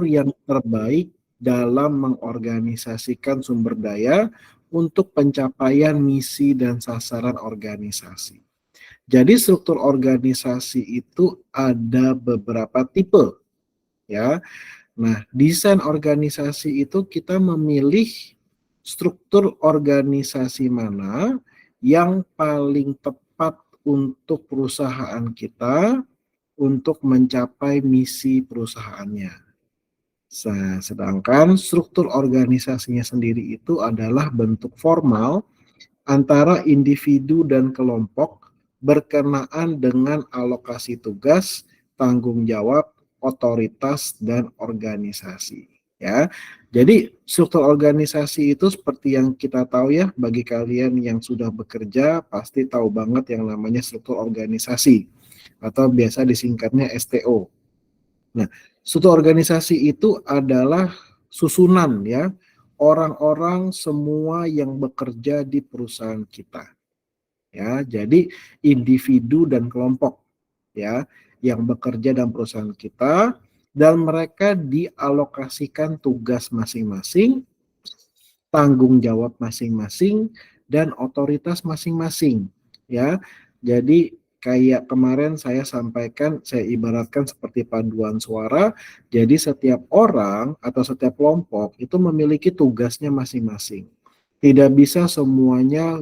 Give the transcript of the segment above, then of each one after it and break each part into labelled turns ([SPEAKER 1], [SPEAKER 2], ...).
[SPEAKER 1] yang terbaik dalam mengorganisasikan sumber daya untuk pencapaian misi dan sasaran organisasi. Jadi struktur organisasi itu ada beberapa tipe, ya. Nah, desain organisasi itu kita memilih struktur organisasi mana yang paling tepat untuk perusahaan kita untuk mencapai misi perusahaannya. Sedangkan struktur organisasinya sendiri itu adalah bentuk formal antara individu dan kelompok berkenaan dengan alokasi tugas, tanggung jawab, otoritas, dan organisasi. Ya, jadi struktur organisasi itu seperti yang kita tahu ya, bagi kalian yang sudah bekerja pasti tahu banget yang namanya struktur organisasi atau biasa disingkatnya STO. Nah, struktur organisasi itu adalah susunan ya, orang-orang semua yang bekerja di perusahaan kita. Ya, jadi individu dan kelompok ya yang bekerja dalam perusahaan kita dan mereka dialokasikan tugas masing-masing, tanggung jawab masing-masing dan otoritas masing-masing ya. Jadi kayak kemarin saya sampaikan, saya ibaratkan seperti paduan suara. Jadi setiap orang atau setiap kelompok itu memiliki tugasnya masing-masing. Tidak bisa semuanya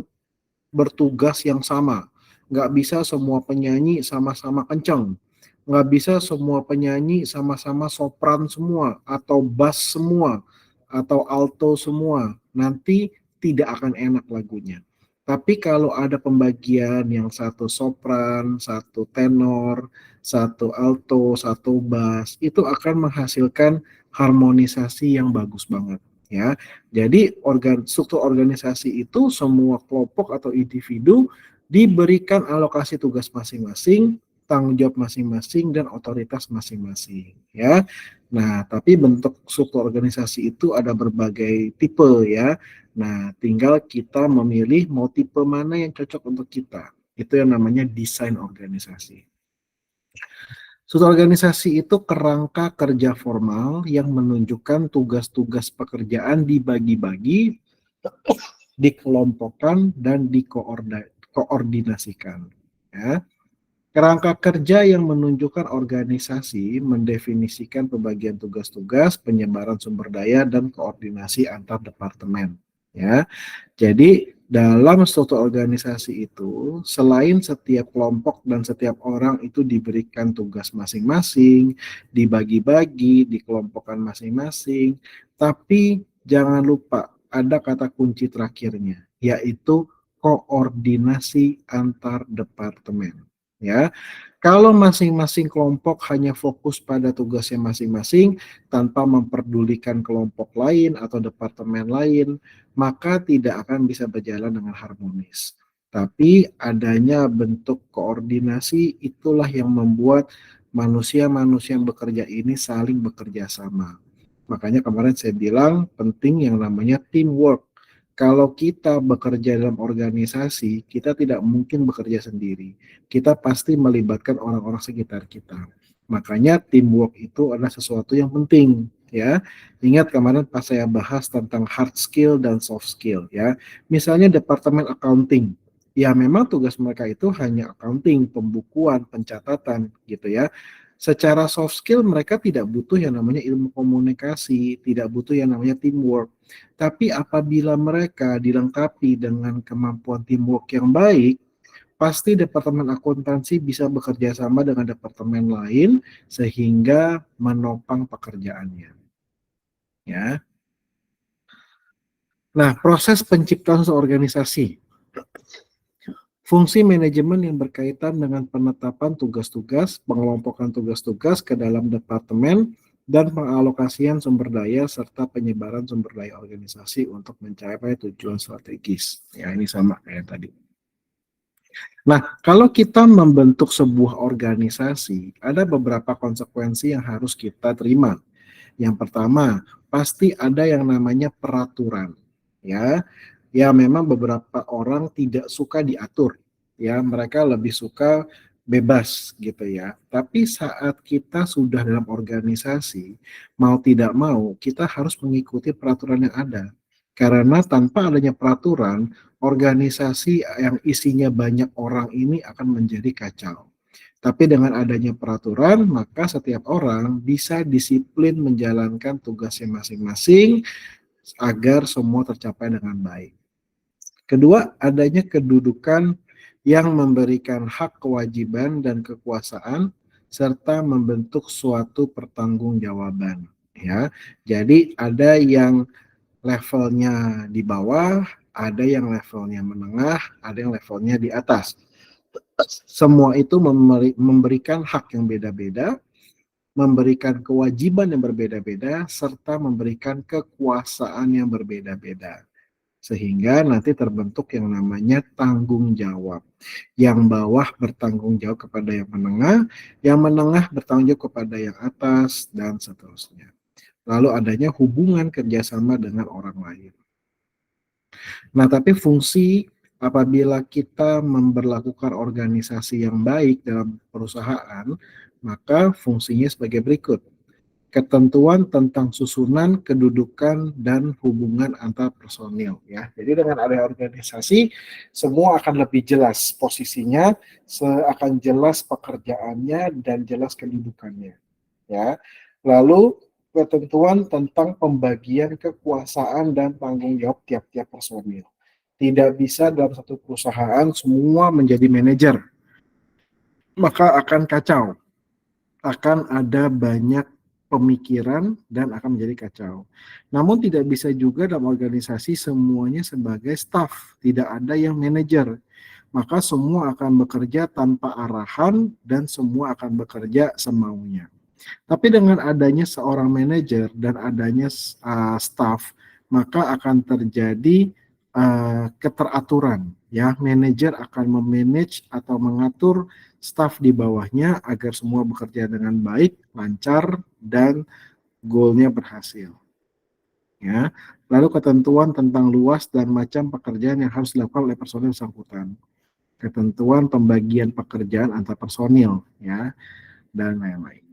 [SPEAKER 1] bertugas yang sama. Nggak bisa semua penyanyi sama-sama kenceng. Nggak bisa semua penyanyi sama-sama sopran semua, atau bass semua, atau alto semua. Nanti tidak akan enak lagunya. Tapi kalau ada pembagian yang satu sopran, satu tenor, satu alto, satu bass, itu akan menghasilkan harmonisasi yang bagus banget. Ya, jadi struktur organisasi itu semua kelompok atau individu diberikan alokasi tugas masing-masing, tanggung jawab masing-masing, dan otoritas masing-masing. Ya, nah tapi bentuk struktur organisasi itu ada berbagai tipe ya. Nah, tinggal kita memilih mau tipe mana yang cocok untuk kita. Itu yang namanya desain organisasi. Struktur organisasi itu kerangka kerja formal yang menunjukkan tugas-tugas pekerjaan dibagi-bagi, dikelompokkan, dan dikoordinasikan. Ya. Kerangka kerja yang menunjukkan organisasi mendefinisikan pembagian tugas-tugas, penyebaran sumber daya, dan koordinasi antar departemen. Ya, jadi dalam suatu organisasi itu, selain setiap kelompok dan setiap orang itu diberikan tugas masing-masing, dibagi-bagi, dikelompokkan masing-masing, tapi jangan lupa ada kata kunci terakhirnya, yaitu koordinasi antar departemen. Ya, kalau masing-masing kelompok hanya fokus pada tugasnya masing-masing tanpa memperdulikan kelompok lain atau departemen lain, maka tidak akan bisa berjalan dengan harmonis. Tapi adanya bentuk koordinasi itulah yang membuat manusia-manusia yang bekerja ini saling bekerja sama. Makanya kemarin saya bilang penting yang namanya teamwork. Kalau kita bekerja dalam organisasi, kita tidak mungkin bekerja sendiri. Kita pasti melibatkan orang-orang sekitar kita. Makanya teamwork itu adalah sesuatu yang penting, ya. Ingat kemarin pas saya bahas tentang hard skill dan soft skill, ya. Misalnya departemen accounting, ya memang tugas mereka itu hanya accounting, pembukuan, pencatatan, gitu ya. Secara soft skill mereka tidak butuh yang namanya ilmu komunikasi, tidak butuh yang namanya teamwork. Tapi apabila mereka dilengkapi dengan kemampuan teamwork yang baik, pasti departemen akuntansi bisa bekerja sama dengan departemen lain sehingga menopang pekerjaannya. Ya. Nah, proses penciptaan suatu organisasi. Fungsi manajemen yang berkaitan dengan penetapan tugas-tugas, pengelompokan tugas-tugas ke dalam departemen, dan pengalokasian sumber daya serta penyebaran sumber daya organisasi untuk mencapai tujuan strategis. Ya, ini sama kayak tadi. Nah, kalau kita membentuk sebuah organisasi, ada beberapa konsekuensi yang harus kita terima. Yang pertama, pasti ada yang namanya peraturan. Ya, ya memang beberapa orang tidak suka diatur. Ya, mereka lebih suka bebas gitu ya. Tapi saat kita sudah dalam organisasi, mau tidak mau kita harus mengikuti peraturan yang ada. Karena tanpa adanya peraturan, organisasi yang isinya banyak orang ini akan menjadi kacau. Tapi dengan adanya peraturan, maka setiap orang bisa disiplin menjalankan tugasnya masing-masing agar semua tercapai dengan baik. Kedua, adanya kedudukan yang memberikan hak kewajiban dan kekuasaan serta membentuk suatu pertanggungjawaban. Ya, jadi ada yang levelnya di bawah, ada yang levelnya menengah, ada yang levelnya di atas. Semua itu memberikan hak yang beda-beda, memberikan kewajiban yang berbeda-beda, serta memberikan kekuasaan yang berbeda-beda. Sehingga nanti terbentuk yang namanya tanggung jawab. Yang bawah bertanggung jawab kepada yang menengah bertanggung jawab kepada yang atas, dan seterusnya. Lalu adanya hubungan kerjasama dengan orang lain. Nah, tapi fungsi apabila kita memberlakukan organisasi yang baik dalam perusahaan, maka fungsinya sebagai berikut. Ketentuan tentang susunan, kedudukan, dan hubungan antar personil ya. Jadi dengan ada organisasi, semua akan lebih jelas posisinya, akan jelas pekerjaannya dan jelas kedudukannya ya. Lalu ketentuan tentang pembagian kekuasaan dan tanggung jawab tiap-tiap personil. Tidak bisa dalam satu perusahaan semua menjadi manajer, maka akan kacau. Akan ada banyak pemikiran dan akan menjadi kacau. Namun tidak bisa juga dalam organisasi semuanya sebagai staff, tidak ada yang manajer. Maka semua akan bekerja tanpa arahan dan semua akan bekerja semaunya. Tapi dengan adanya seorang manajer dan adanya staff, maka akan terjadi keteraturan. Ya, manajer akan memanage atau mengatur staf di bawahnya agar semua bekerja dengan baik, lancar, dan goalnya berhasil. Ya, lalu ketentuan tentang luas dan macam pekerjaan yang harus dilakukan oleh personil bersangkutan. Ketentuan pembagian pekerjaan antar personil, ya, dan lain-lain.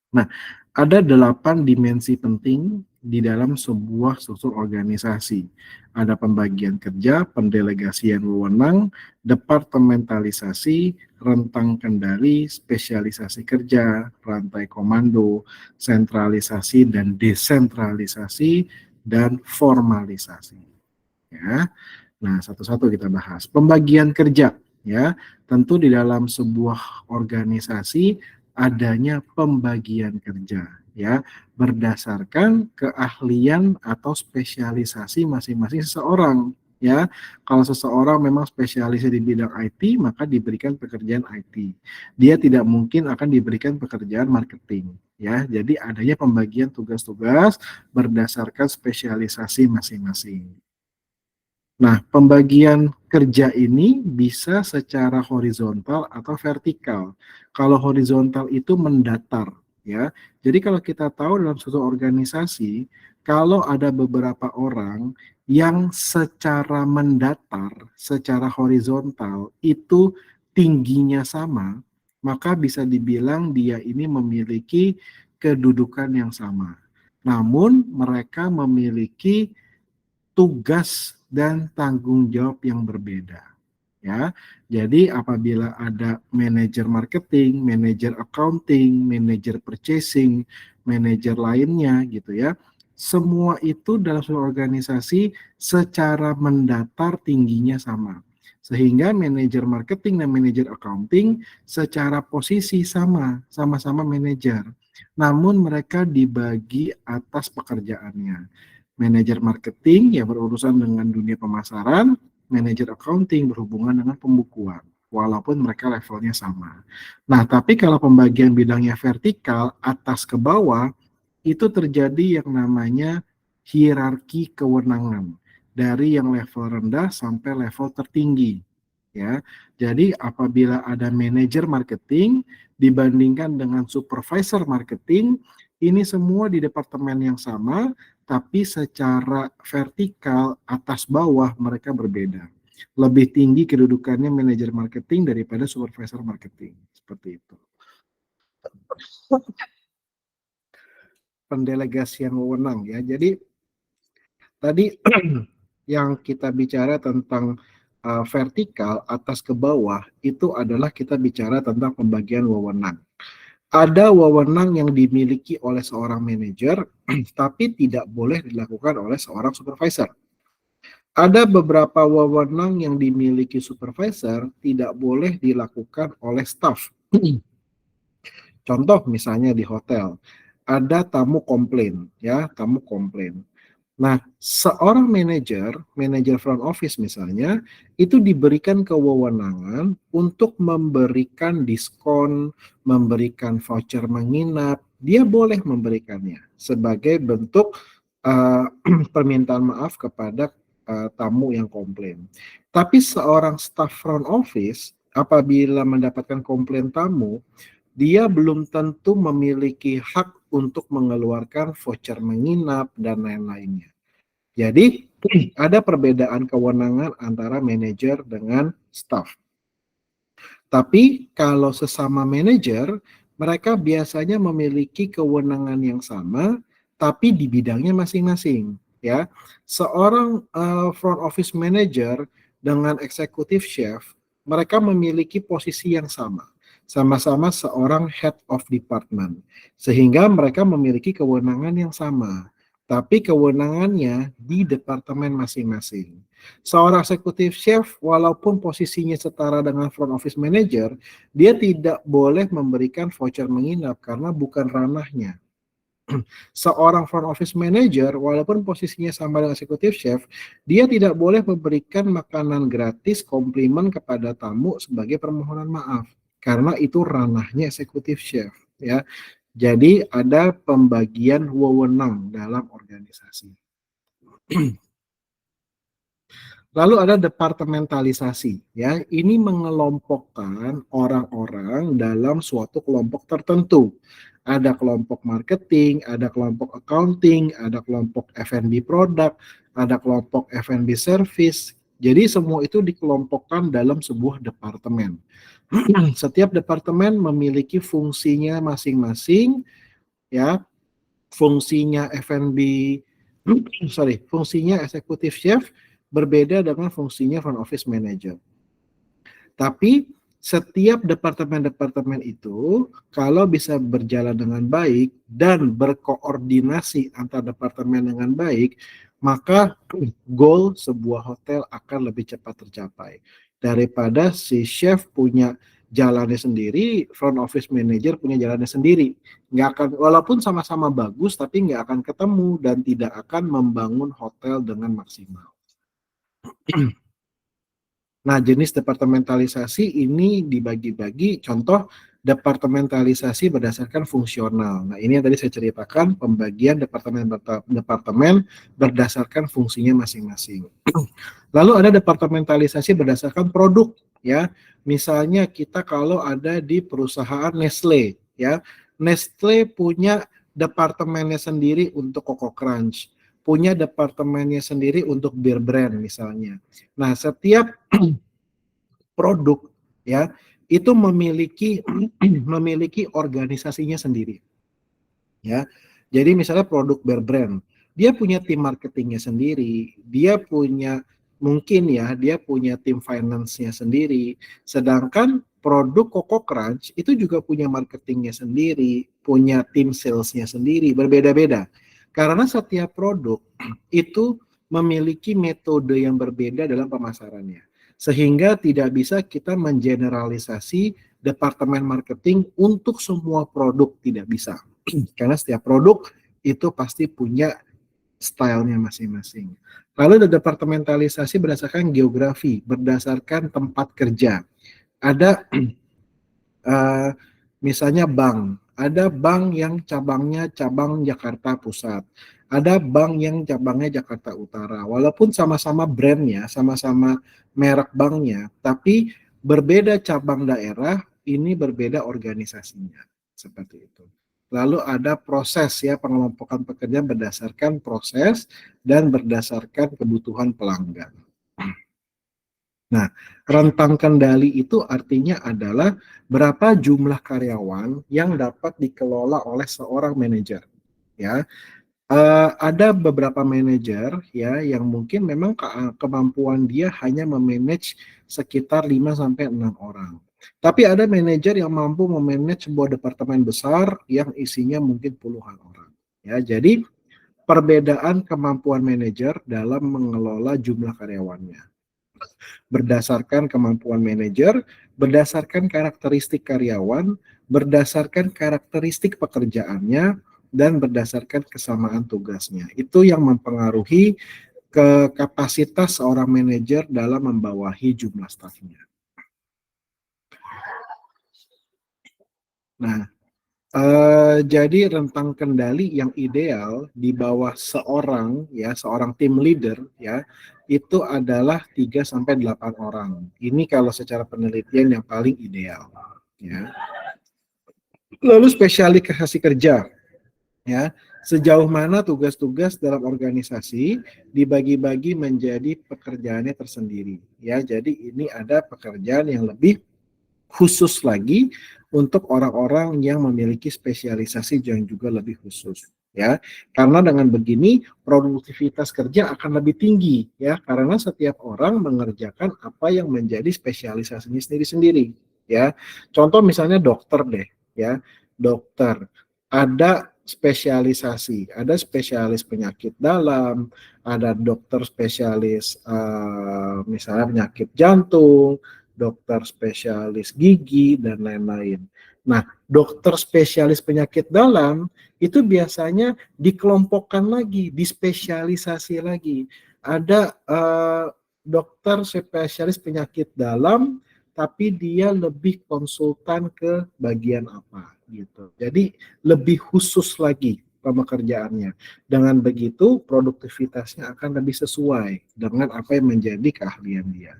[SPEAKER 1] Nah, ada 8 dimensi penting di dalam sebuah struktur organisasi. Ada pembagian kerja, pendelegasian wewenang, departementalisasi, rentang kendali, spesialisasi kerja, rantai komando, sentralisasi dan desentralisasi, dan formalisasi. Ya. Nah, satu-satu kita bahas. Pembagian kerja, ya. Tentu di dalam sebuah organisasi adanya pembagian kerja, ya, berdasarkan keahlian atau spesialisasi masing-masing seseorang, ya. Kalau seseorang memang spesialisnya di bidang IT, maka diberikan pekerjaan IT. Dia tidak mungkin akan diberikan pekerjaan marketing, ya. Jadi adanya pembagian tugas-tugas berdasarkan spesialisasi masing-masing. Nah, pembagian kerja ini bisa secara horizontal atau vertikal. Kalau horizontal itu mendatar, ya. Jadi kalau kita tahu dalam suatu organisasi, kalau ada beberapa orang yang secara mendatar, secara horizontal itu tingginya sama, maka bisa dibilang dia ini memiliki kedudukan yang sama. Namun mereka memiliki tugas dan tanggung jawab yang berbeda. Ya, jadi apabila ada manajer marketing, manajer accounting, manajer purchasing, manajer lainnya gitu ya, semua itu dalam suatu organisasi secara mendatar tingginya sama. Sehingga manajer marketing dan manajer accounting secara posisi sama, sama-sama manajer. Namun mereka dibagi atas pekerjaannya. Manajer marketing yang berurusan dengan dunia pemasaran, manajer accounting berhubungan dengan pembukuan, walaupun mereka levelnya sama. Nah, tapi kalau pembagian bidangnya vertikal, atas ke bawah, itu terjadi yang namanya hierarki kewenangan, dari yang level rendah sampai level tertinggi. Ya, jadi apabila ada manajer marketing dibandingkan dengan supervisor marketing, ini semua di departemen yang sama, tapi secara vertikal atas bawah mereka berbeda. lebih tinggi kedudukannya manajer marketing daripada supervisor marketing, seperti itu. Pendelegasian wewenang ya. Jadi tadi yang kita bicara tentang vertikal atas ke bawah itu adalah kita bicara tentang pembagian wewenang. Ada wewenang yang dimiliki oleh seorang manajer, tapi tidak boleh dilakukan oleh seorang supervisor. Ada beberapa wewenang yang dimiliki supervisor, tidak boleh dilakukan oleh staff. Contoh misalnya di hotel, ada tamu komplain, ya, tamu komplain. Nah, seorang manajer front office misalnya, itu diberikan kewenangan untuk memberikan diskon, memberikan voucher menginap, dia boleh memberikannya sebagai bentuk permintaan maaf kepada tamu yang komplain. Tapi seorang staff front office, apabila mendapatkan komplain tamu, dia belum tentu memiliki hak untuk mengeluarkan voucher menginap dan lain-lainnya. Jadi, ada perbedaan kewenangan antara manajer dengan staff. Tapi kalau sesama manajer, mereka biasanya memiliki kewenangan yang sama, tapi di bidangnya masing-masing. Ya, seorang front office manager dengan executive chef, mereka memiliki posisi yang sama, sama-sama seorang head of department, sehingga mereka memiliki kewenangan yang sama, tapi kewenangannya di departemen masing-masing. Seorang eksekutif chef, walaupun posisinya setara dengan front office manager, dia tidak boleh memberikan voucher menginap karena bukan ranahnya. Seorang front office manager, walaupun posisinya sama dengan eksekutif chef, dia tidak boleh memberikan makanan gratis komplimen kepada tamu sebagai permohonan maaf, karena itu ranahnya eksekutif chef. Ya, jadi ada pembagian wewenang dalam organisasi. Lalu ada departementalisasi, ya. Ini mengelompokkan orang-orang dalam suatu kelompok tertentu. Ada kelompok marketing, ada kelompok accounting, ada kelompok F&B product, ada kelompok F&B service. Jadi semua itu dikelompokkan dalam sebuah departemen. Setiap departemen memiliki fungsinya masing-masing, ya. Fungsinya F&B, fungsinya executive chef berbeda dengan fungsinya front office manager. Tapi setiap departemen-departemen itu kalau bisa berjalan dengan baik dan berkoordinasi antar departemen dengan baik, maka goal sebuah hotel akan lebih cepat tercapai daripada si chef punya jalannya sendiri, front office manager punya jalannya sendiri. Nggak akan, walaupun sama-sama bagus, tapi nggak akan ketemu dan tidak akan membangun hotel dengan maksimal. Nah, jenis departementalisasi ini dibagi-bagi, contoh departementalisasi berdasarkan fungsional. Nah, ini yang tadi saya ceritakan, pembagian departemen berdasarkan fungsinya masing-masing. Lalu ada departementalisasi berdasarkan produk, ya. Misalnya kita kalau ada di perusahaan Nestle, ya. Nestle punya departemennya sendiri untuk Coco Crunch, punya departemennya sendiri untuk Beer Brand misalnya. Nah, setiap produk, ya, itu memiliki memiliki organisasinya sendiri, ya. Jadi misalnya produk Bear Brand, dia punya tim marketingnya sendiri, dia punya mungkin ya, dia punya tim finance-nya sendiri. Sedangkan produk Coco Crunch itu juga punya marketingnya sendiri, punya tim sales-nya sendiri, berbeda-beda. Karena setiap produk itu memiliki metode yang berbeda dalam pemasarannya. Sehingga tidak bisa kita mengeneralisasi departemen marketing untuk semua produk, tidak bisa. Karena setiap produk itu pasti punya stylenya masing-masing. Lalu ada departementalisasi berdasarkan geografi, berdasarkan tempat kerja. Ada misalnya bank, ada bank yang cabangnya cabang Jakarta Pusat, ada bank yang cabangnya Jakarta Utara. Walaupun sama-sama brandnya, sama-sama merek banknya, tapi berbeda cabang daerah, ini berbeda organisasinya. Seperti itu. Lalu ada proses ya, pengelompokan pekerjaan berdasarkan proses dan berdasarkan kebutuhan pelanggan. Nah, rentang kendali itu artinya adalah berapa jumlah karyawan yang dapat dikelola oleh seorang manajer. Ya, ada beberapa manajer ya yang mungkin memang kemampuan dia hanya memanage sekitar 5 sampai 6 orang. Tapi ada manajer yang mampu memanage sebuah departemen besar yang isinya mungkin puluhan orang. Ya, jadi perbedaan kemampuan manajer dalam mengelola jumlah karyawannya berdasarkan kemampuan manajer, berdasarkan karakteristik karyawan, berdasarkan karakteristik pekerjaannya, dan berdasarkan kesamaan tugasnya. Itu yang mempengaruhi ke kapasitas seorang manajer dalam membawahi jumlah stafnya. Nah, jadi rentang kendali yang ideal di bawah seorang ya, seorang tim leader ya, itu adalah 3 sampai 8 orang. Ini kalau secara penelitian yang paling ideal ya. Lalu spesialisasi kerja ya. Sejauh mana tugas-tugas dalam organisasi dibagi-bagi menjadi pekerjaannya tersendiri ya. Jadi ini ada pekerjaan yang lebih khusus lagi untuk orang-orang yang memiliki spesialisasi yang juga lebih khusus ya. Karena dengan begini produktivitas kerja akan lebih tinggi ya karena setiap orang mengerjakan apa yang menjadi spesialisasinya sendiri-sendiri ya. Contoh misalnya dokter deh ya. Dokter ada spesialisasi, ada spesialis penyakit dalam, ada dokter spesialis misalnya penyakit jantung, dokter spesialis gigi, dan lain-lain. Nah, dokter spesialis penyakit dalam itu biasanya dikelompokkan lagi, dispesialisasi lagi. Ada dokter spesialis penyakit dalam, tapi dia lebih konsultan ke bagian apa gitu. Jadi lebih khusus lagi pekerjaannya. Dengan begitu produktivitasnya akan lebih sesuai dengan apa yang menjadi keahlian dia.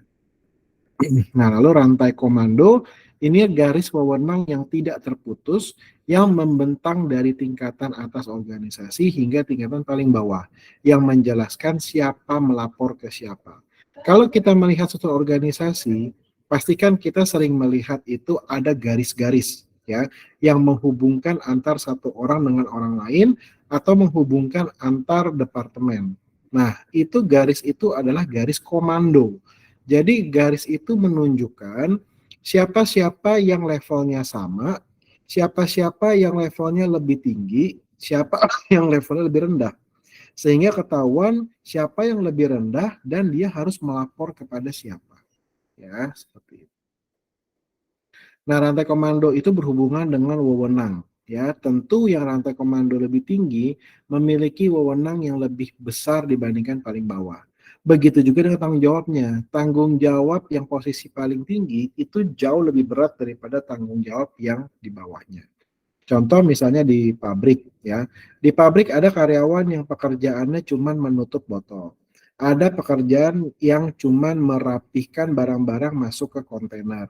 [SPEAKER 1] Nah, lalu rantai komando ini garis wewenang yang tidak terputus yang membentang dari tingkatan atas organisasi hingga tingkatan paling bawah yang menjelaskan siapa melapor ke siapa. Kalau kita melihat suatu organisasi, pastikan kita sering melihat itu ada garis-garis ya yang menghubungkan antar satu orang dengan orang lain atau menghubungkan antar departemen. Nah, itu garis itu adalah garis komando. Jadi garis itu menunjukkan siapa-siapa yang levelnya sama, siapa-siapa yang levelnya lebih tinggi, siapa yang levelnya lebih rendah. Sehingga ketahuan siapa yang lebih rendah dan dia harus melapor kepada siapa. Ya, seperti itu. Nah, rantai komando itu berhubungan dengan wewenang. Ya, tentu yang rantai komando lebih tinggi memiliki wewenang yang lebih besar dibandingkan paling bawah. Begitu juga dengan tanggung jawabnya. Tanggung jawab yang posisi paling tinggi itu jauh lebih berat daripada tanggung jawab yang di bawahnya. Contoh misalnya di pabrik ya. Di pabrik ada karyawan yang pekerjaannya cuma menutup botol. Ada pekerjaan yang cuma merapihkan barang-barang masuk ke kontainer.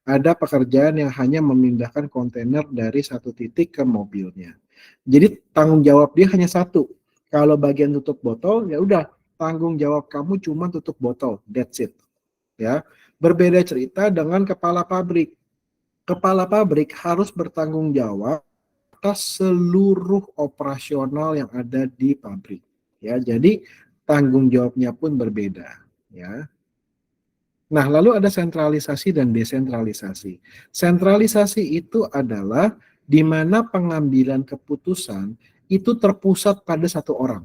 [SPEAKER 1] Ada pekerjaan yang hanya memindahkan kontainer dari satu titik ke mobilnya. Jadi tanggung jawab dia hanya satu. Kalau bagian tutup botol, ya udah tanggung jawab kamu cuma tutup botol, that's it. Ya, berbeda cerita dengan kepala pabrik. Kepala pabrik harus bertanggung jawab atas seluruh operasional yang ada di pabrik. Ya, jadi tanggung jawabnya pun berbeda. Ya. Nah, lalu ada sentralisasi dan desentralisasi. Sentralisasi itu adalah di mana pengambilan keputusan itu terpusat pada satu orang.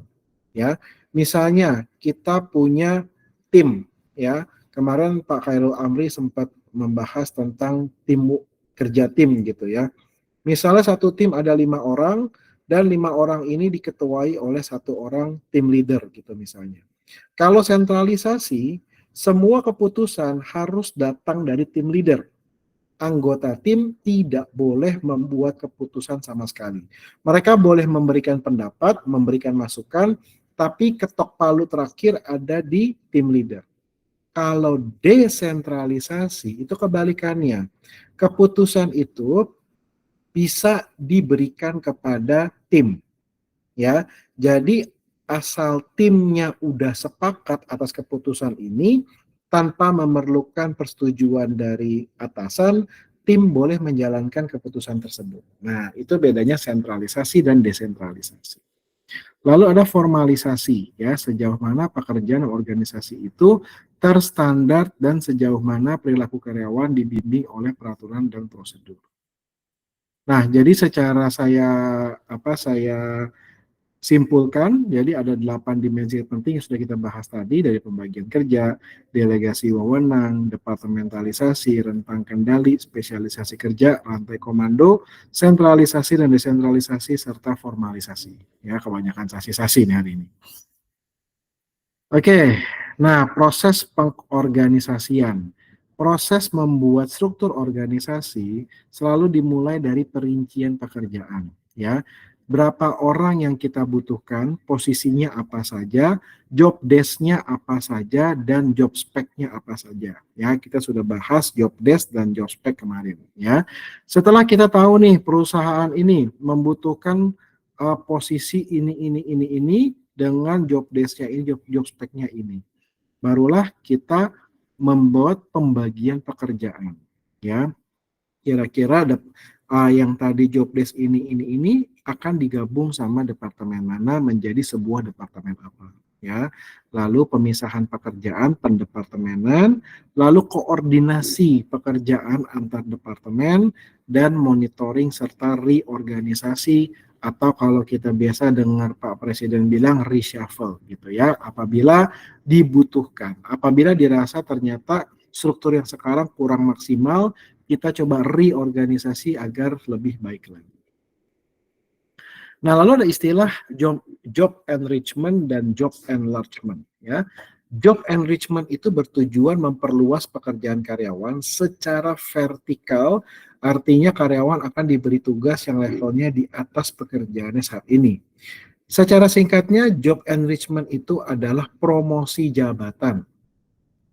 [SPEAKER 1] Ya, misalnya kita punya tim. Ya, kemarin Pak Khairul Amri sempat membahas tentang tim kerja tim gitu ya. Misalnya satu tim ada 5 orang dan 5 orang ini diketuai oleh satu orang tim leader gitu misalnya. Kalau sentralisasi, semua keputusan harus datang dari tim leader. Anggota tim tidak boleh membuat keputusan sama sekali. Mereka boleh memberikan pendapat, memberikan masukan, tapi ketok palu terakhir ada di tim leader. Kalau desentralisasi itu kebalikannya. Keputusan itu bisa diberikan kepada tim ya. Jadi asal timnya udah sepakat atas keputusan ini, tanpa memerlukan persetujuan dari atasan, tim boleh menjalankan keputusan tersebut. Nah, itu bedanya sentralisasi dan desentralisasi. Lalu ada formalisasi, ya, sejauh mana pekerjaan organisasi itu terstandar dan sejauh mana perilaku karyawan dibimbing oleh peraturan dan prosedur. Nah, jadi secara saya simpulkan, jadi ada 8 dimensi penting yang sudah kita bahas tadi, dari pembagian kerja, delegasi wewenang, departementalisasi, rentang kendali, spesialisasi kerja, rantai komando, sentralisasi dan desentralisasi, serta formalisasi. Ya, kebanyakan sasi-sasi nih hari ini. Oke, nah proses pengorganisasian. Proses membuat struktur organisasi selalu dimulai dari perincian pekerjaan, ya. Berapa orang yang kita butuhkan, posisinya apa saja, job desk-nya apa saja, dan job spec-nya apa saja. Ya, kita sudah bahas job desk dan job spec kemarin, ya. Setelah kita tahu nih perusahaan ini membutuhkan posisi ini dengan job desk-nya ini, job spec-nya ini. Barulah kita membuat pembagian pekerjaan, ya. Kira-kira ada yang tadi job desk ini akan digabung sama departemen mana menjadi sebuah departemen apa, ya. Lalu pemisahan pekerjaan pendepartemenan, lalu koordinasi pekerjaan antar departemen dan monitoring serta reorganisasi, atau kalau kita biasa dengar Pak Presiden bilang reshuffle gitu ya, apabila dibutuhkan. Apabila dirasa ternyata struktur yang sekarang kurang maksimal, kita coba reorganisasi agar lebih baik lagi. Nah, lalu ada istilah job enrichment dan job enlargement, ya. Job enrichment itu bertujuan memperluas pekerjaan karyawan secara vertikal, artinya karyawan akan diberi tugas yang levelnya di atas pekerjaannya saat ini. Secara singkatnya, job enrichment itu adalah promosi jabatan.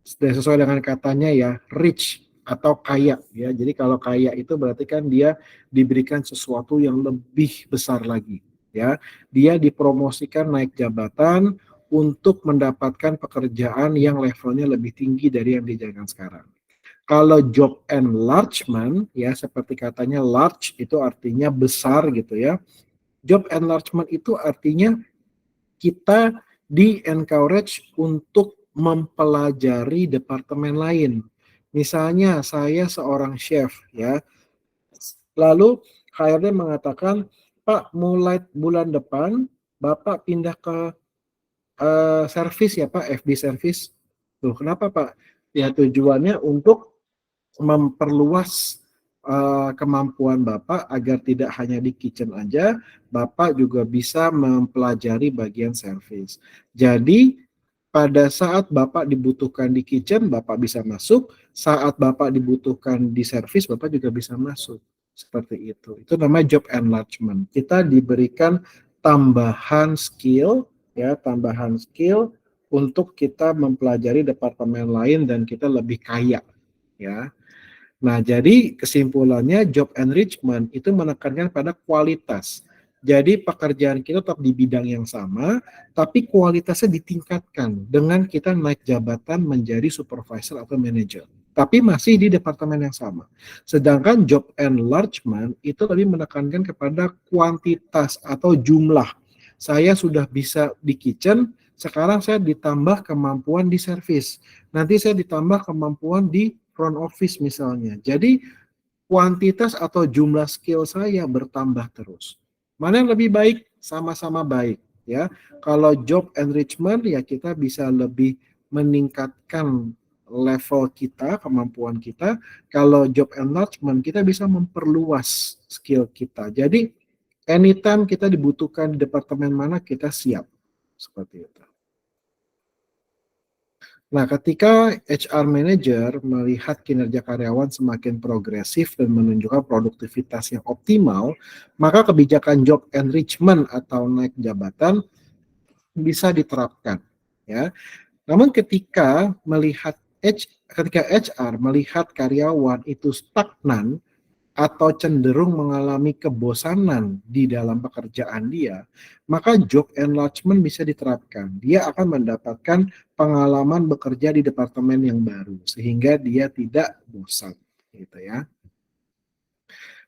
[SPEAKER 1] Sesuai dengan katanya ya, rich atau kaya, ya. Jadi kalau kaya itu berarti kan dia diberikan sesuatu yang lebih besar lagi, ya. Dia dipromosikan naik jabatan untuk mendapatkan pekerjaan yang levelnya lebih tinggi dari yang dijalankan sekarang. Kalau job enlargement, ya, seperti katanya large itu artinya besar gitu ya. Job enlargement itu artinya kita di-encourage untuk mempelajari departemen lain. Misalnya saya seorang chef, ya. Lalu HRD mengatakan, "Pak, mulai bulan depan Bapak pindah ke servis ya Pak, FB service." Tuh, kenapa Pak? Ya tujuannya untuk memperluas kemampuan Bapak agar tidak hanya di kitchen aja, Bapak juga bisa mempelajari bagian service. Jadi pada saat Bapak dibutuhkan di kitchen, Bapak bisa masuk. Saat Bapak dibutuhkan di service, Bapak juga bisa masuk. Seperti itu. Itu namanya job enlargement. Kita diberikan tambahan skill, ya, tambahan skill untuk kita mempelajari departemen lain dan kita lebih kaya, ya. Nah, jadi kesimpulannya job enrichment itu menekankan pada kualitas. Jadi pekerjaan kita tetap di bidang yang sama, tapi kualitasnya ditingkatkan dengan kita naik jabatan menjadi supervisor atau manager. Tapi masih di departemen yang sama. Sedangkan job enlargement itu lebih menekankan kepada kuantitas atau jumlah. Saya sudah bisa di kitchen, sekarang saya ditambah kemampuan di service. Nanti saya ditambah kemampuan di front office misalnya. Jadi kuantitas atau jumlah skill saya bertambah terus. Mana yang lebih baik? Sama-sama baik, ya. Kalau job enrichment ya kita bisa lebih meningkatkan level kita, kemampuan kita. Kalau job enlargement kita bisa memperluas skill kita. Jadi anytime kita dibutuhkan di departemen mana kita siap. Seperti itu. Nah, ketika HR manager melihat kinerja karyawan semakin progresif dan menunjukkan produktivitas yang optimal, maka kebijakan job enrichment atau naik jabatan bisa diterapkan, ya. Namun ketika HR melihat karyawan itu stagnan atau cenderung mengalami kebosanan di dalam pekerjaan dia, maka job enlargement bisa diterapkan. Dia akan mendapatkan pengalaman bekerja di departemen yang baru sehingga dia tidak bosan, gitu ya.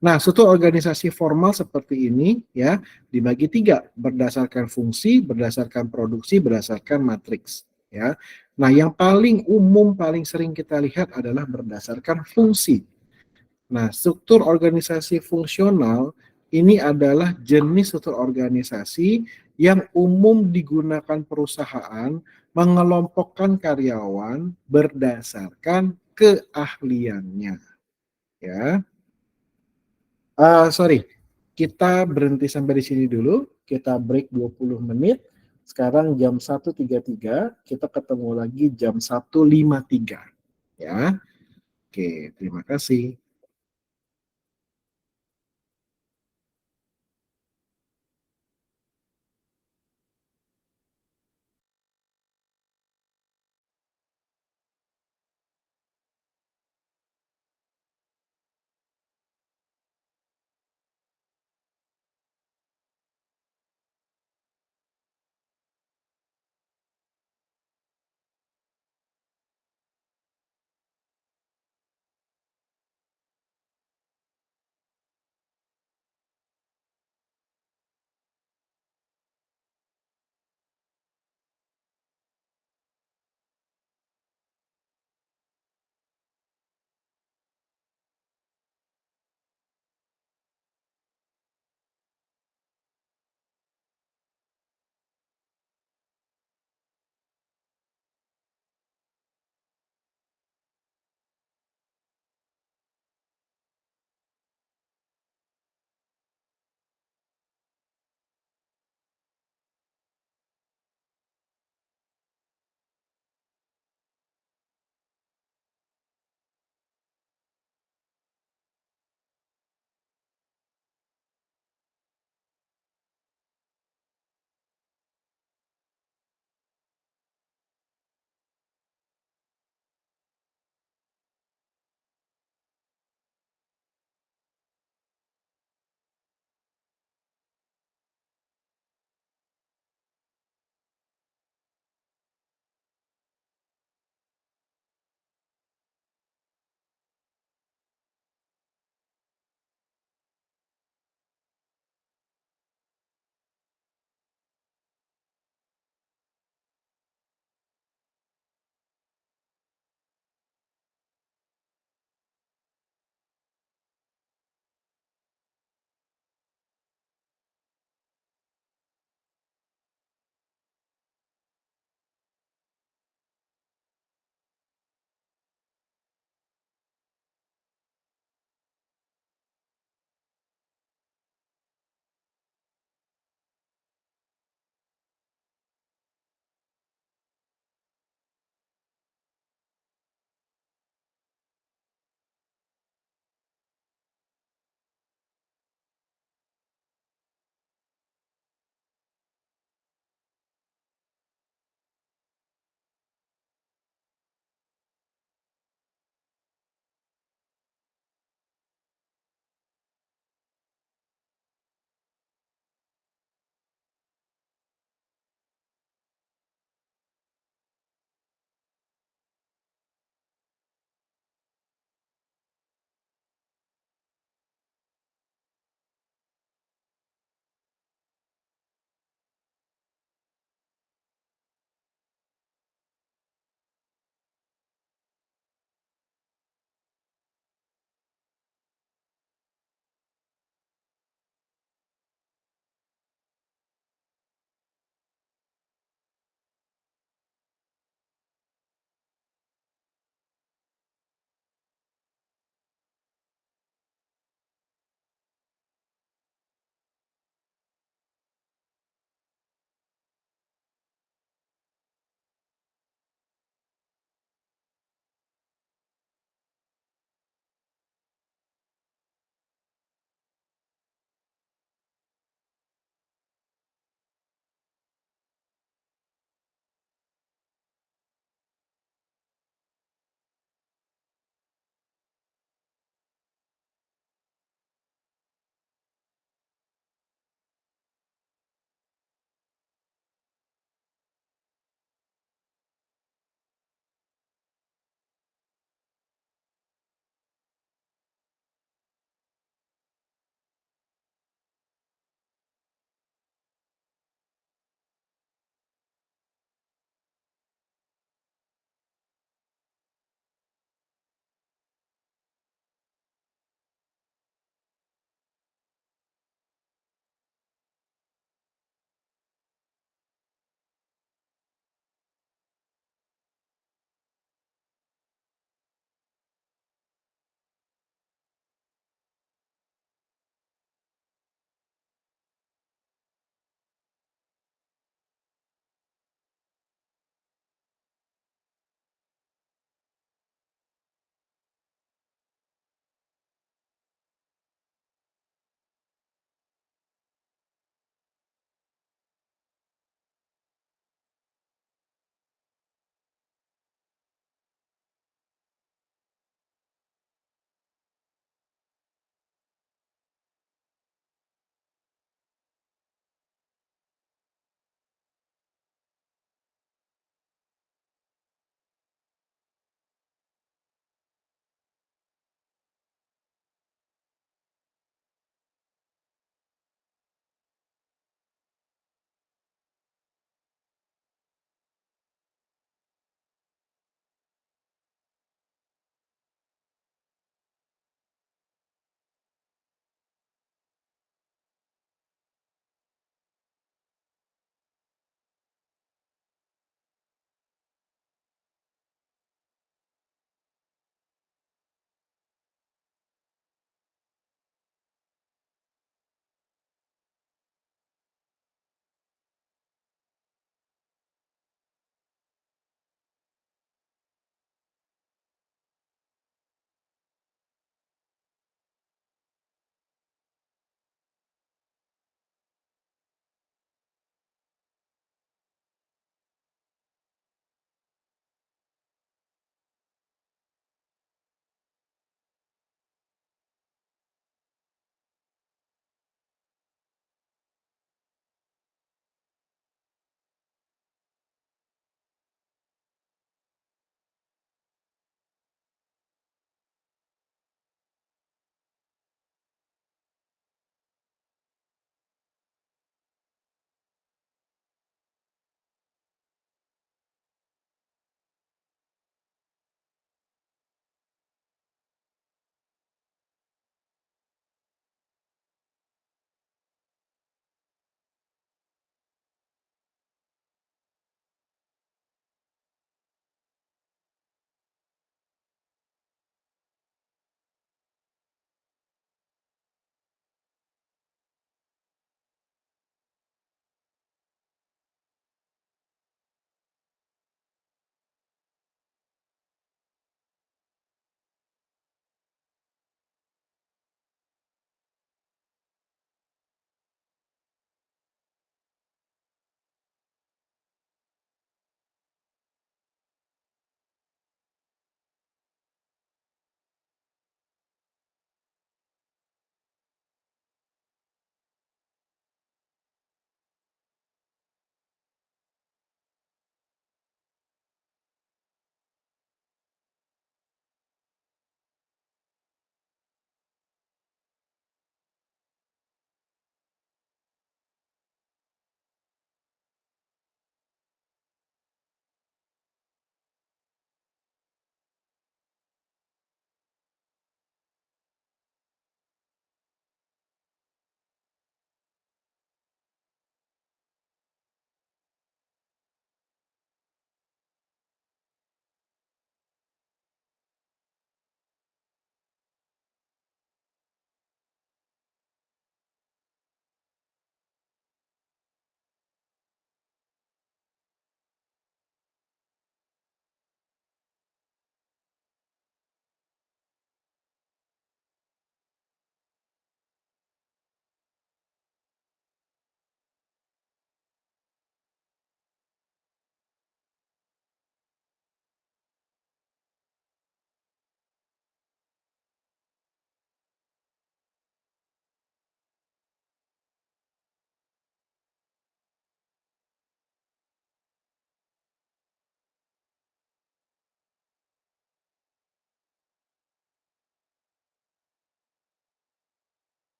[SPEAKER 1] Nah, struktur organisasi formal seperti ini ya dibagi tiga berdasarkan fungsi, berdasarkan produksi, berdasarkan matriks ya. Nah, yang paling umum paling sering kita lihat adalah berdasarkan fungsi. Nah, struktur organisasi fungsional ini adalah jenis struktur organisasi yang umum digunakan perusahaan mengelompokkan karyawan berdasarkan keahliannya ya. Sorry, kita berhenti sampai di sini dulu. Kita break 20 menit. Sekarang jam 1.33, kita ketemu lagi jam 1.53. Ya, oke, terima kasih.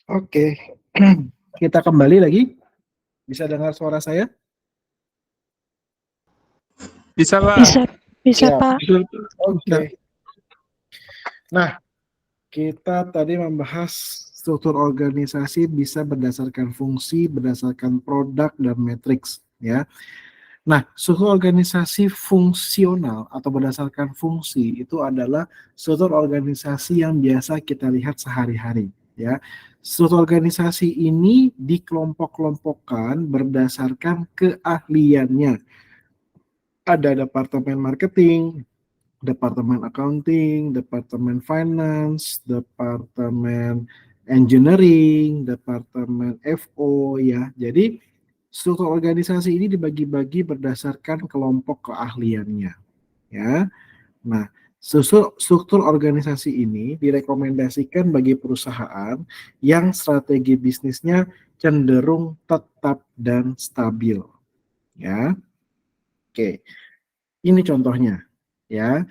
[SPEAKER 1] Oke, kita kembali lagi. Bisa dengar suara saya?
[SPEAKER 2] Bisa, Pak.
[SPEAKER 3] Bisa
[SPEAKER 1] Siap.
[SPEAKER 3] Pak.
[SPEAKER 1] Oke. Nah, kita tadi membahas struktur organisasi bisa berdasarkan fungsi, berdasarkan produk, dan matriks, ya. Nah, struktur organisasi fungsional atau berdasarkan fungsi itu adalah struktur organisasi yang biasa kita lihat sehari-hari, ya. Struktur organisasi ini dikelompok-kelompokkan berdasarkan keahliannya. Ada departemen marketing, departemen accounting, departemen finance, departemen engineering, departemen FO, ya. Jadi struktur organisasi ini dibagi-bagi berdasarkan kelompok keahliannya, ya. Nah, struktur organisasi ini direkomendasikan bagi perusahaan yang strategi bisnisnya cenderung tetap dan stabil, ya. Oke, ini contohnya, ya.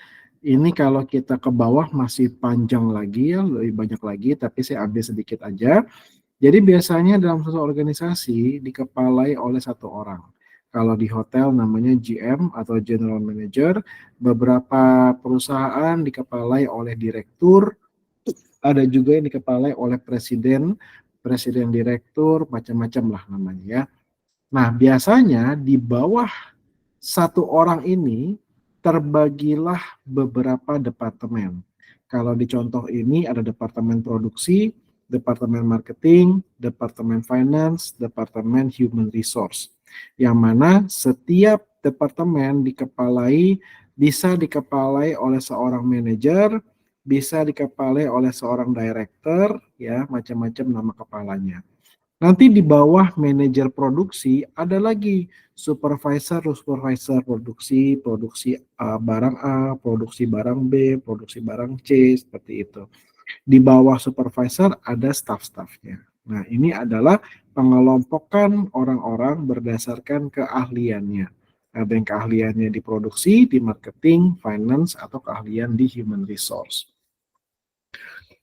[SPEAKER 1] Ini kalau kita ke bawah masih panjang lagi ya, lebih banyak lagi, tapi saya ambil sedikit aja. Jadi biasanya dalam suatu organisasi dikepalai oleh satu orang. Kalau di hotel namanya GM atau General Manager, beberapa perusahaan dikepalai oleh direktur, ada juga yang dikepalai oleh presiden, presiden direktur, macam-macam lah namanya ya. Nah, biasanya di bawah satu orang ini terbagilah beberapa departemen. Kalau di contoh ini ada departemen produksi, departemen marketing, departemen finance, departemen human resource. Yang mana setiap departemen bisa dikepalai oleh seorang manajer, bisa dikepalai oleh seorang director, ya, macam-macam nama kepalanya. Nanti di bawah manajer produksi ada lagi supervisor produksi, produksi barang A, produksi barang B, produksi barang C, seperti itu. Di bawah supervisor ada staff-staffnya. Nah, ini adalah pengelompokan orang-orang berdasarkan keahliannya. Ada yang keahliannya di produksi, di marketing, finance, atau keahlian di human resource.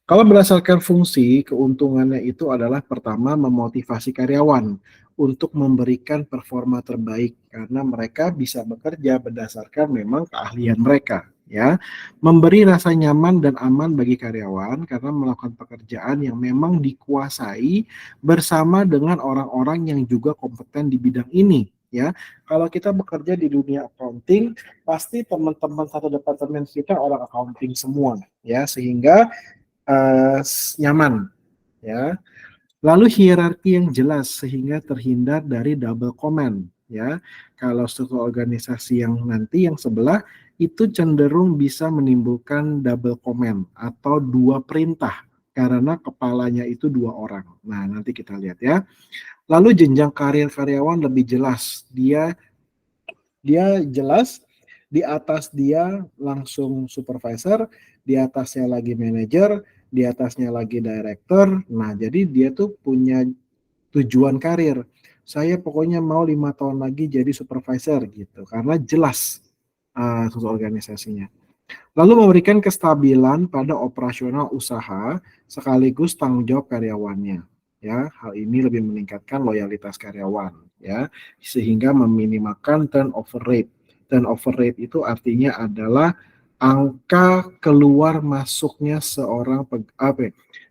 [SPEAKER 1] Kalau berdasarkan fungsi, keuntungannya itu adalah pertama memotivasi karyawan untuk memberikan performa terbaik karena mereka bisa bekerja berdasarkan memang keahlian mereka, ya. Memberi rasa nyaman dan aman bagi karyawan karena melakukan pekerjaan yang memang dikuasai bersama dengan orang-orang yang juga kompeten di bidang ini, ya. Kalau kita bekerja di dunia accounting, pasti teman-teman satu departemen kita orang accounting semua, ya, sehingga nyaman, ya. Lalu hierarki yang jelas sehingga terhindar dari double command, ya. Kalau struktur organisasi yang nanti yang sebelah itu cenderung bisa menimbulkan double command atau dua perintah karena kepalanya itu dua orang. Nah, nanti kita lihat ya. Lalu jenjang karir karyawan lebih jelas. Dia jelas, di atas dia langsung supervisor, di atasnya lagi manajer, di atasnya lagi director. Nah, jadi dia tuh punya tujuan karir. Saya pokoknya mau 5 tahun lagi jadi supervisor gitu, karena jelas organisasinya. Lalu memberikan kestabilan pada operasional usaha sekaligus tanggung jawab karyawannya. Ya, hal ini lebih meningkatkan loyalitas karyawan, ya, sehingga meminimalkan turnover rate. Turnover rate itu artinya adalah angka keluar masuknya seorang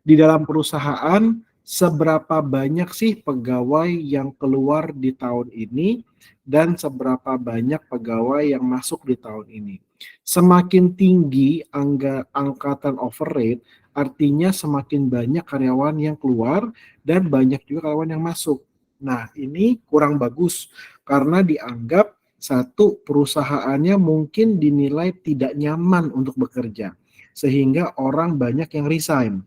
[SPEAKER 1] di dalam perusahaan, seberapa banyak sih pegawai yang keluar di tahun ini dan seberapa banyak pegawai yang masuk di tahun ini. Semakin tinggi angka turnover rate, artinya semakin banyak karyawan yang keluar dan banyak juga karyawan yang masuk. Nah, ini kurang bagus karena dianggap satu, perusahaannya mungkin dinilai tidak nyaman untuk bekerja, sehingga orang banyak yang resign.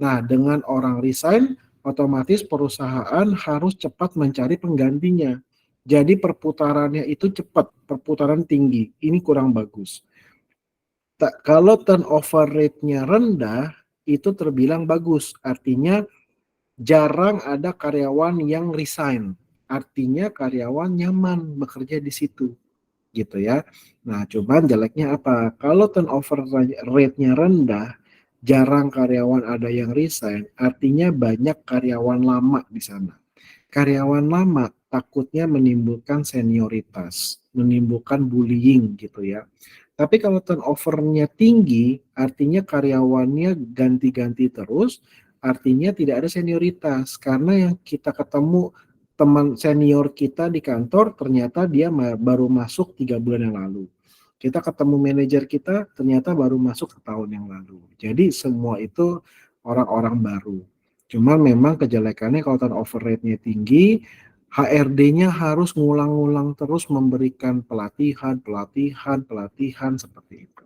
[SPEAKER 1] Nah, dengan orang resign, otomatis perusahaan harus cepat mencari penggantinya. Jadi perputarannya itu cepat, perputaran tinggi. Ini kurang bagus. Kalau turnover rate-nya rendah, itu terbilang bagus. Artinya jarang ada karyawan yang resign. Artinya karyawan nyaman bekerja di situ, gitu ya. Nah, cuman jeleknya apa? Kalau turnover rate-nya rendah, jarang karyawan ada yang resign, artinya banyak karyawan lama di sana. Karyawan lama takutnya menimbulkan senioritas, menimbulkan bullying gitu ya. Tapi kalau turnover-nya tinggi, artinya karyawannya ganti-ganti terus, artinya tidak ada senioritas. Karena yang kita ketemu teman senior kita di kantor, ternyata dia baru masuk 3 bulan yang lalu. Kita ketemu manajer kita, ternyata baru masuk setahun yang lalu. Jadi semua itu orang-orang baru. Cuma memang kejelekannya kalau turnover rate-nya tinggi, HRD-nya harus ngulang-ngulang terus memberikan pelatihan, pelatihan, pelatihan seperti itu.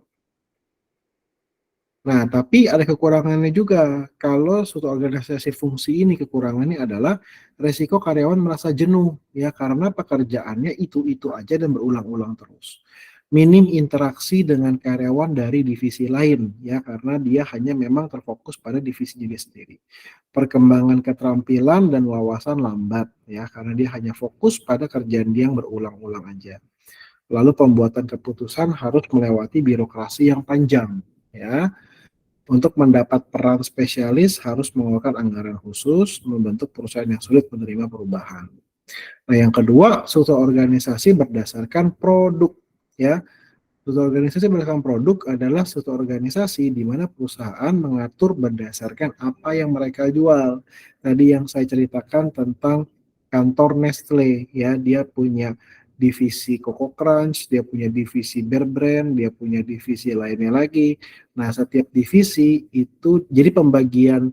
[SPEAKER 1] Nah, tapi ada kekurangannya juga. Kalau suatu organisasi fungsi ini kekurangannya adalah resiko karyawan merasa jenuh ya karena pekerjaannya itu-itu aja dan berulang-ulang terus. Minim interaksi dengan karyawan dari divisi lain ya karena dia hanya memang terfokus pada divisi dia sendiri. Perkembangan keterampilan dan wawasan lambat ya karena dia hanya fokus pada kerjaan dia yang berulang-ulang aja. Lalu pembuatan keputusan harus melewati birokrasi yang panjang ya. Untuk mendapat peran spesialis harus mengeluarkan anggaran khusus, membentuk perusahaan yang sulit menerima perubahan. Nah, yang kedua, suatu organisasi berdasarkan produk ya. Suatu organisasi berdasarkan produk adalah suatu organisasi di mana perusahaan mengatur berdasarkan apa yang mereka jual. Tadi yang saya ceritakan tentang kantor Nestle, ya, dia punya divisi Coco Crunch, dia punya divisi Bear Brand, dia punya divisi lainnya lagi. Nah, setiap divisi itu jadi pembagian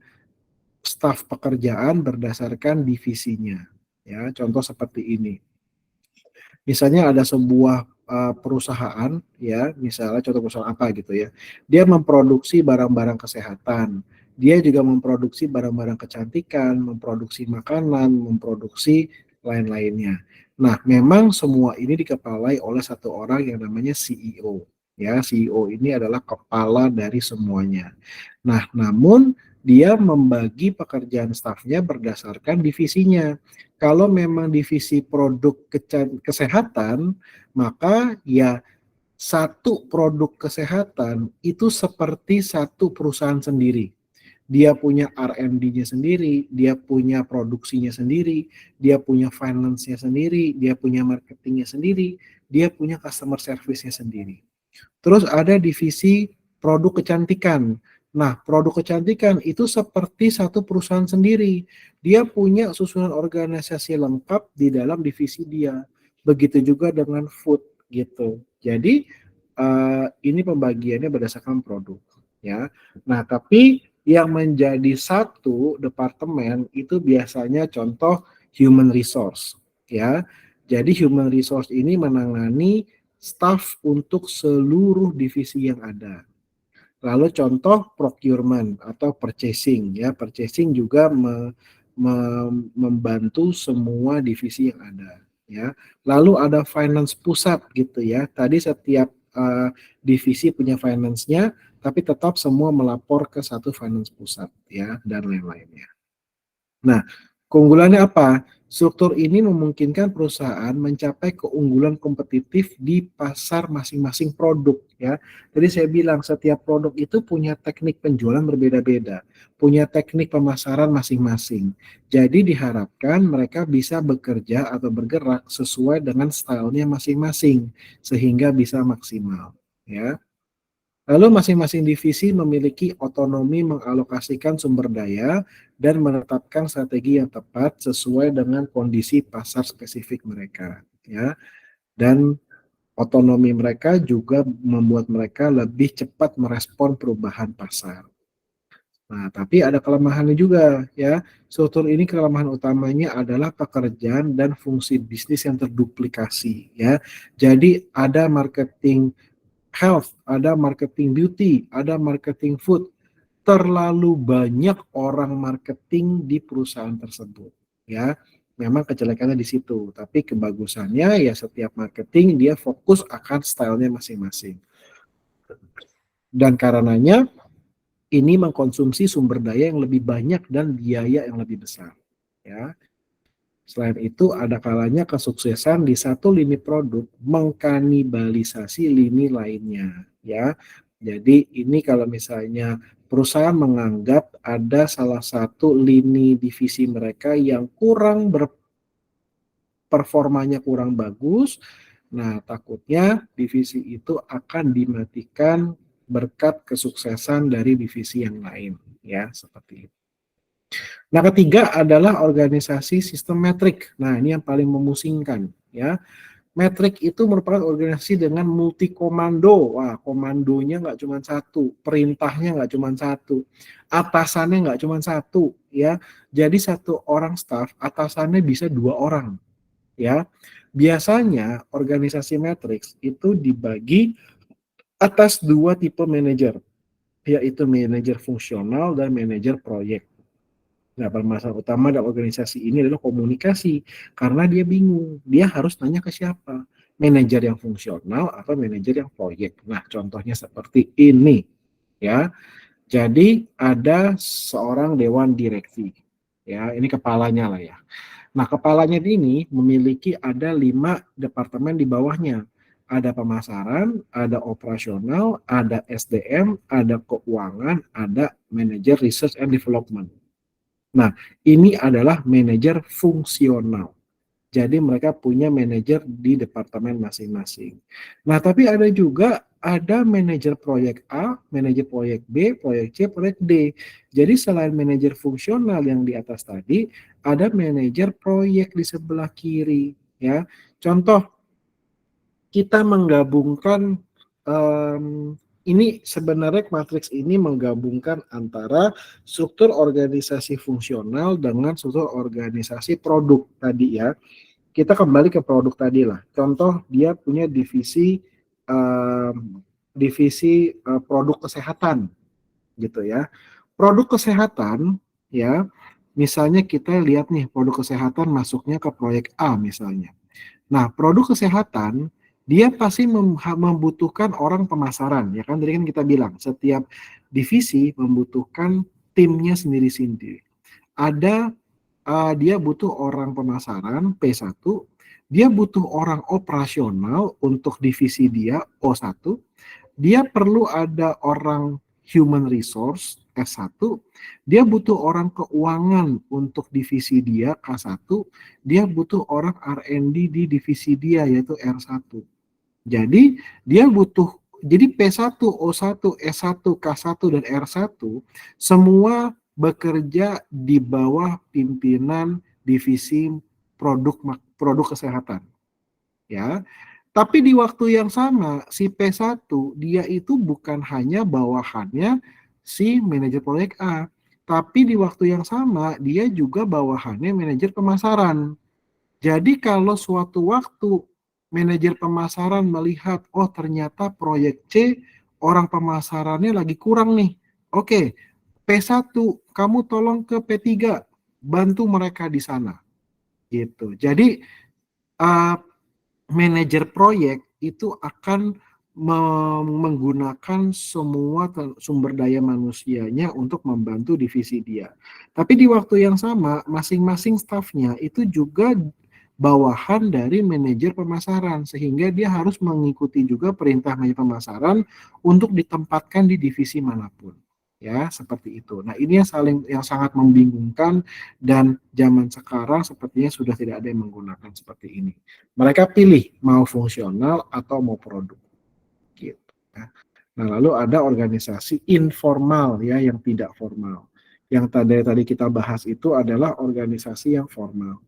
[SPEAKER 1] staf pekerjaan berdasarkan divisinya. Ya, contoh seperti ini. Misalnya ada sebuah perusahaan ya, misalnya contoh perusahaan apa gitu ya, dia memproduksi barang-barang kesehatan, dia juga memproduksi barang-barang kecantikan, memproduksi makanan, memproduksi lain-lainnya. Nah, memang semua ini dikepalai oleh satu orang yang namanya CEO. Ya, CEO ini adalah kepala dari semuanya. Nah, namun dia membagi pekerjaan stafnya berdasarkan divisinya. Kalau memang divisi produk kesehatan, maka ya satu produk kesehatan itu seperti satu perusahaan sendiri. Dia punya R&D-nya sendiri, dia punya produksinya sendiri, dia punya finance-nya sendiri, dia punya marketingnya sendiri, dia punya customer service-nya sendiri. Terus ada divisi produk kecantikan. Nah, produk kecantikan itu seperti satu perusahaan sendiri. Dia punya susunan organisasi lengkap di dalam divisi dia. Begitu juga dengan food gitu. Jadi ini pembagiannya berdasarkan produk ya. Nah, tapi yang menjadi satu departemen itu biasanya contoh human resource ya. Jadi human resource ini menangani staf untuk seluruh divisi yang ada. Lalu contoh procurement atau purchasing ya, purchasing juga membantu semua divisi yang ada ya. Lalu ada finance pusat gitu ya. Tadi setiap divisi punya finance-nya, tapi tetap semua melapor ke satu finance pusat ya dan lain-lainnya. Nah, keunggulannya apa? Struktur ini memungkinkan perusahaan mencapai keunggulan kompetitif di pasar masing-masing produk ya. Jadi saya bilang setiap produk itu punya teknik penjualan berbeda-beda, punya teknik pemasaran masing-masing. Jadi diharapkan mereka bisa bekerja atau bergerak sesuai dengan stylenya masing-masing sehingga bisa maksimal ya. Lalu masing-masing divisi memiliki otonomi mengalokasikan sumber daya dan menetapkan strategi yang tepat sesuai dengan kondisi pasar spesifik mereka, ya. Dan otonomi mereka juga membuat mereka lebih cepat merespon perubahan pasar. Nah, tapi ada kelemahannya juga, ya. Struktur ini kelemahan utamanya adalah pekerjaan dan fungsi bisnis yang terduplikasi, ya. Jadi ada marketing health, ada marketing beauty, ada marketing food. Terlalu banyak orang marketing di perusahaan tersebut, ya. Memang kejelekannya di situ, tapi kebagusannya ya setiap marketing dia fokus akan stylenya masing-masing. Dan karenanya ini mengkonsumsi sumber daya yang lebih banyak dan biaya yang lebih besar, ya. Selain itu, ada kalanya kesuksesan di satu lini produk mengkanibalisasi lini lainnya, ya. Jadi ini kalau misalnya perusahaan menganggap ada salah satu lini divisi mereka yang performanya kurang bagus. Nah, takutnya divisi itu akan dimatikan berkat kesuksesan dari divisi yang lain, ya, seperti itu. Nah, ketiga adalah organisasi sistem metrik. Nah, ini yang paling memusingkan, ya. Metrik itu merupakan organisasi dengan multi komando. Wah, komandonya nggak cuma satu, perintahnya nggak cuma satu, atasannya nggak cuma satu, ya. Jadi satu orang staff, atasannya bisa 2 orang, ya. Biasanya organisasi matriks itu dibagi atas 2 tipe manajer, yaitu manajer fungsional dan manajer proyek. Nah, permasalahan utama dalam organisasi ini adalah komunikasi, karena dia bingung, dia harus tanya ke siapa, manajer yang fungsional atau manajer yang proyek. Nah, contohnya seperti ini, ya. Jadi ada seorang dewan direksi, ya, ini kepalanya lah ya. Nah, kepalanya ini memiliki ada 5 departemen di bawahnya. Ada pemasaran, ada operasional, ada SDM, ada keuangan, ada manajer research and development. Nah, ini adalah manajer fungsional. Jadi mereka punya manajer di departemen masing-masing. Nah, tapi ada manajer proyek A, manajer proyek B, proyek C, proyek D. Jadi selain manajer fungsional yang di atas tadi, ada manajer proyek di sebelah kiri, ya. Contoh, kita menggabungkan ini sebenarnya matriks ini menggabungkan antara struktur organisasi fungsional dengan struktur organisasi produk tadi, ya. Kita kembali ke produk tadi lah. Contoh, dia punya divisi produk kesehatan, gitu ya. Produk kesehatan, ya, misalnya kita lihat nih produk kesehatan masuknya ke proyek A misalnya. Nah, produk kesehatan dia pasti membutuhkan orang pemasaran, ya kan? Tadi kan kita bilang setiap divisi membutuhkan timnya sendiri-sendiri. Dia butuh orang pemasaran P1, dia butuh orang operasional untuk divisi dia O1, dia perlu ada orang human resource S1, dia butuh orang keuangan untuk divisi dia K1, dia butuh orang R&D di divisi dia yaitu R1. Jadi dia butuh, jadi P1, O1, S1, K1 dan R1 semua bekerja di bawah pimpinan divisi produk kesehatan, ya. Tapi di waktu yang sama, si P1 dia itu bukan hanya bawahannya si manajer proyek A, tapi di waktu yang sama dia juga bawahannya manajer pemasaran. Jadi kalau suatu waktu manajer pemasaran melihat, oh ternyata proyek C orang pemasarannya lagi kurang nih. Oke, P1 kamu tolong ke P3 bantu mereka di sana. Gitu. Jadi uh, manajer proyek itu akan menggunakan semua sumber daya manusianya untuk membantu divisi dia. Tapi di waktu yang sama, masing-masing stafnya itu juga bawahan dari manajer pemasaran, sehingga dia harus mengikuti juga perintah manajer pemasaran untuk ditempatkan di divisi manapun. Ya, seperti itu. Nah, ini yang sangat membingungkan dan zaman sekarang sepertinya sudah tidak ada yang menggunakan seperti ini. Mereka pilih mau fungsional atau mau produk, gitu. Ya. Nah, lalu ada organisasi informal ya yang tidak formal. Yang tadi kita bahas itu adalah organisasi yang formal.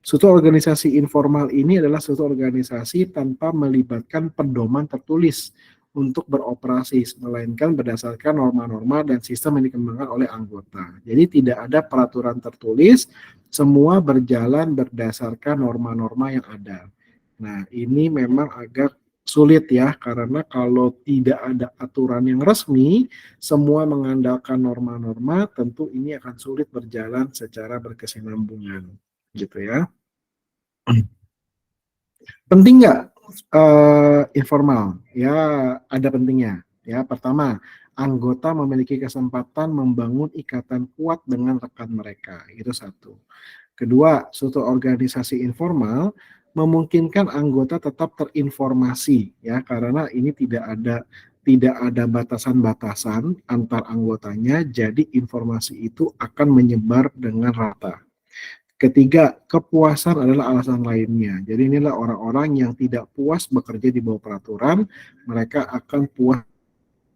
[SPEAKER 1] Suatu organisasi informal ini adalah suatu organisasi tanpa melibatkan pedoman tertulis untuk beroperasi, melainkan berdasarkan norma-norma dan sistem yang dikembangkan oleh anggota. Jadi tidak ada peraturan tertulis, semua berjalan berdasarkan norma-norma yang ada. Nah, ini memang agak sulit ya, karena kalau tidak ada aturan yang resmi, semua mengandalkan norma-norma, tentu ini akan sulit berjalan secara berkesinambungan, gitu ya. Penting nggak informal? Ya, ada pentingnya. Ya, pertama, anggota memiliki kesempatan membangun ikatan kuat dengan rekan mereka. Itu satu. Kedua, suatu organisasi informal memungkinkan anggota tetap terinformasi, ya, karena ini tidak ada tidak ada batasan-batasan antar anggotanya, jadi informasi itu akan menyebar dengan rata. Ketiga, kepuasan adalah alasan lainnya. Jadi inilah orang-orang yang tidak puas bekerja di bawah peraturan, mereka akan puas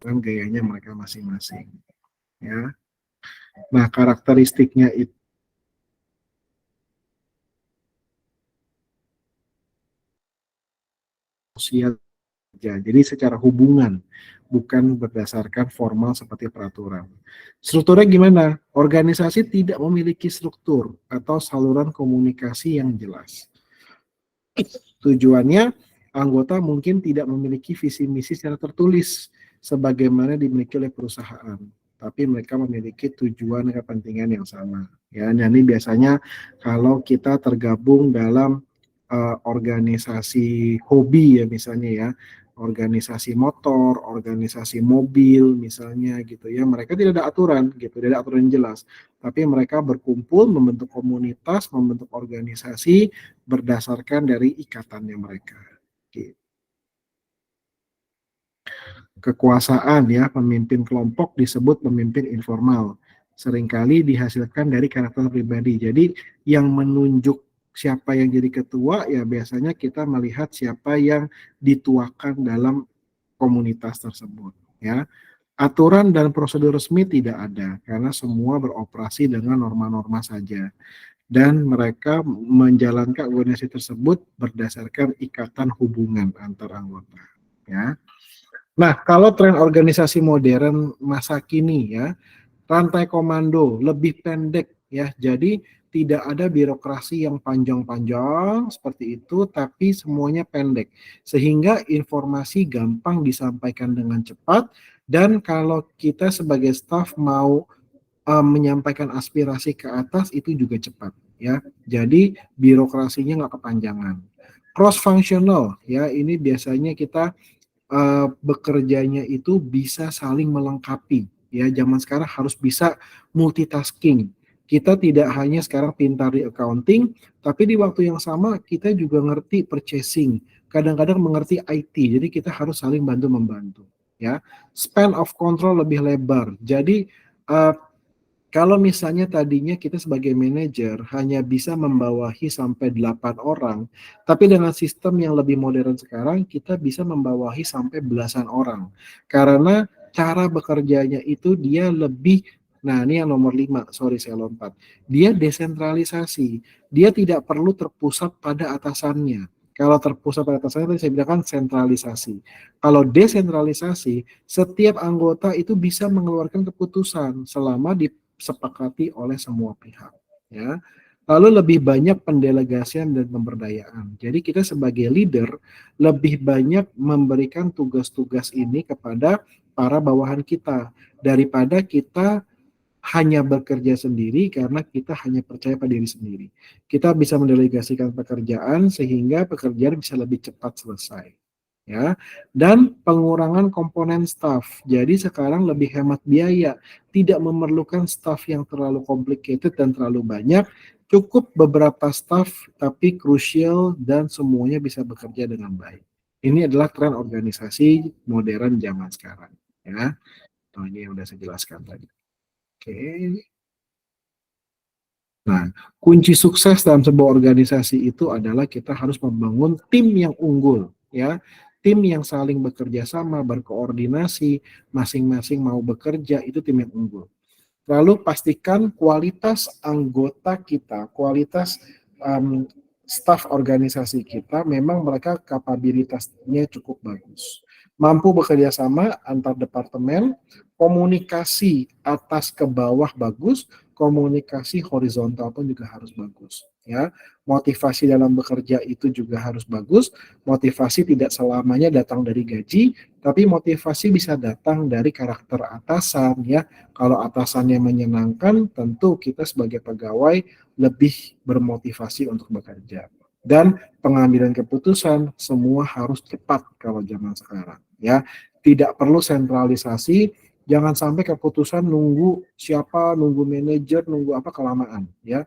[SPEAKER 1] dengan gayanya mereka masing-masing. Ya. Nah, karakteristiknya itu sosial. Jadi secara hubungan, bukan berdasarkan formal seperti peraturan. Strukturnya gimana? Organisasi tidak memiliki struktur atau saluran komunikasi yang jelas. Tujuannya, anggota mungkin tidak memiliki visi misi secara tertulis sebagaimana dimiliki oleh perusahaan, tapi mereka memiliki tujuan dan kepentingan yang sama. Ya, dan ini biasanya kalau kita tergabung dalam organisasi hobi ya misalnya ya, organisasi motor, organisasi mobil misalnya gitu ya, mereka tidak ada aturan gitu, tidak ada aturan yang jelas, tapi mereka berkumpul membentuk komunitas, membentuk organisasi berdasarkan dari ikatannya mereka. Gitu. Kekuasaan ya, pemimpin kelompok disebut pemimpin informal. Seringkali dihasilkan dari karakter pribadi. Jadi yang menunjuk siapa yang jadi ketua ya biasanya kita melihat siapa yang dituakan dalam komunitas tersebut ya. Aturan dan prosedur resmi tidak ada karena semua beroperasi dengan norma-norma saja dan mereka menjalankan organisasi tersebut berdasarkan ikatan hubungan antar anggota ya. Nah, kalau tren organisasi modern masa kini ya, rantai komando lebih pendek ya. Jadi tidak ada birokrasi yang panjang-panjang seperti itu, tapi semuanya pendek. Sehingga informasi gampang disampaikan dengan cepat dan kalau kita sebagai staf mau menyampaikan aspirasi ke atas itu juga cepat ya. Jadi birokrasinya nggak kepanjangan. Cross functional ya, ini biasanya kita bekerjanya itu bisa saling melengkapi. Ya, zaman sekarang harus bisa multitasking. Kita tidak hanya sekarang pintar di accounting, tapi di waktu yang sama kita juga ngerti purchasing, kadang-kadang mengerti IT. Jadi kita harus saling bantu membantu. Ya, span of control lebih lebar. Jadi uh, kalau misalnya tadinya kita sebagai manajer hanya bisa membawahi sampai 8 orang, tapi dengan sistem yang lebih modern sekarang, kita bisa membawahi sampai belasan orang. Karena cara bekerjanya itu dia lebih, nah ini yang nomor 5, sorry saya lompat. Dia desentralisasi, dia tidak perlu terpusat pada atasannya. Kalau terpusat pada atasannya, tadi saya bilang kan sentralisasi. Kalau desentralisasi, setiap anggota itu bisa mengeluarkan keputusan selama di disepakati oleh semua pihak ya. Lalu lebih banyak pendelegasian dan pemberdayaan. Jadi kita sebagai leader lebih banyak memberikan tugas-tugas ini kepada para bawahan kita daripada kita hanya bekerja sendiri karena kita hanya percaya pada diri sendiri. Kita bisa mendelegasikan pekerjaan sehingga pekerjaan bisa lebih cepat selesai ya. Dan pengurangan komponen staff. Jadi sekarang lebih hemat biaya, tidak memerlukan staff yang terlalu complicated dan terlalu banyak, cukup beberapa staff tapi krusial dan semuanya bisa bekerja dengan baik. Ini adalah tren organisasi modern zaman sekarang ya. Nah, ini yang udah saya jelaskan tadi. Oke. Nah, kunci sukses dalam sebuah organisasi itu adalah kita harus membangun tim yang unggul, ya. Tim yang saling bekerja sama, berkoordinasi, masing-masing mau bekerja, itu tim yang unggul. Lalu pastikan kualitas anggota kita, kualitas um, staf organisasi kita, memang mereka kapabilitasnya cukup bagus. Mampu bekerja sama antar departemen, komunikasi atas ke bawah bagus, komunikasi horizontal pun juga harus bagus. Ya, motivasi dalam bekerja itu juga harus bagus. Motivasi tidak selamanya datang dari gaji, tapi motivasi bisa datang dari karakter atasan ya. Kalau atasannya menyenangkan, tentu kita sebagai pegawai lebih bermotivasi untuk bekerja. Dan pengambilan keputusan semua harus cepat kalau zaman sekarang ya. Tidak perlu sentralisasi, jangan sampai keputusan nunggu siapa, nunggu manajer, nunggu apa kelamaan ya.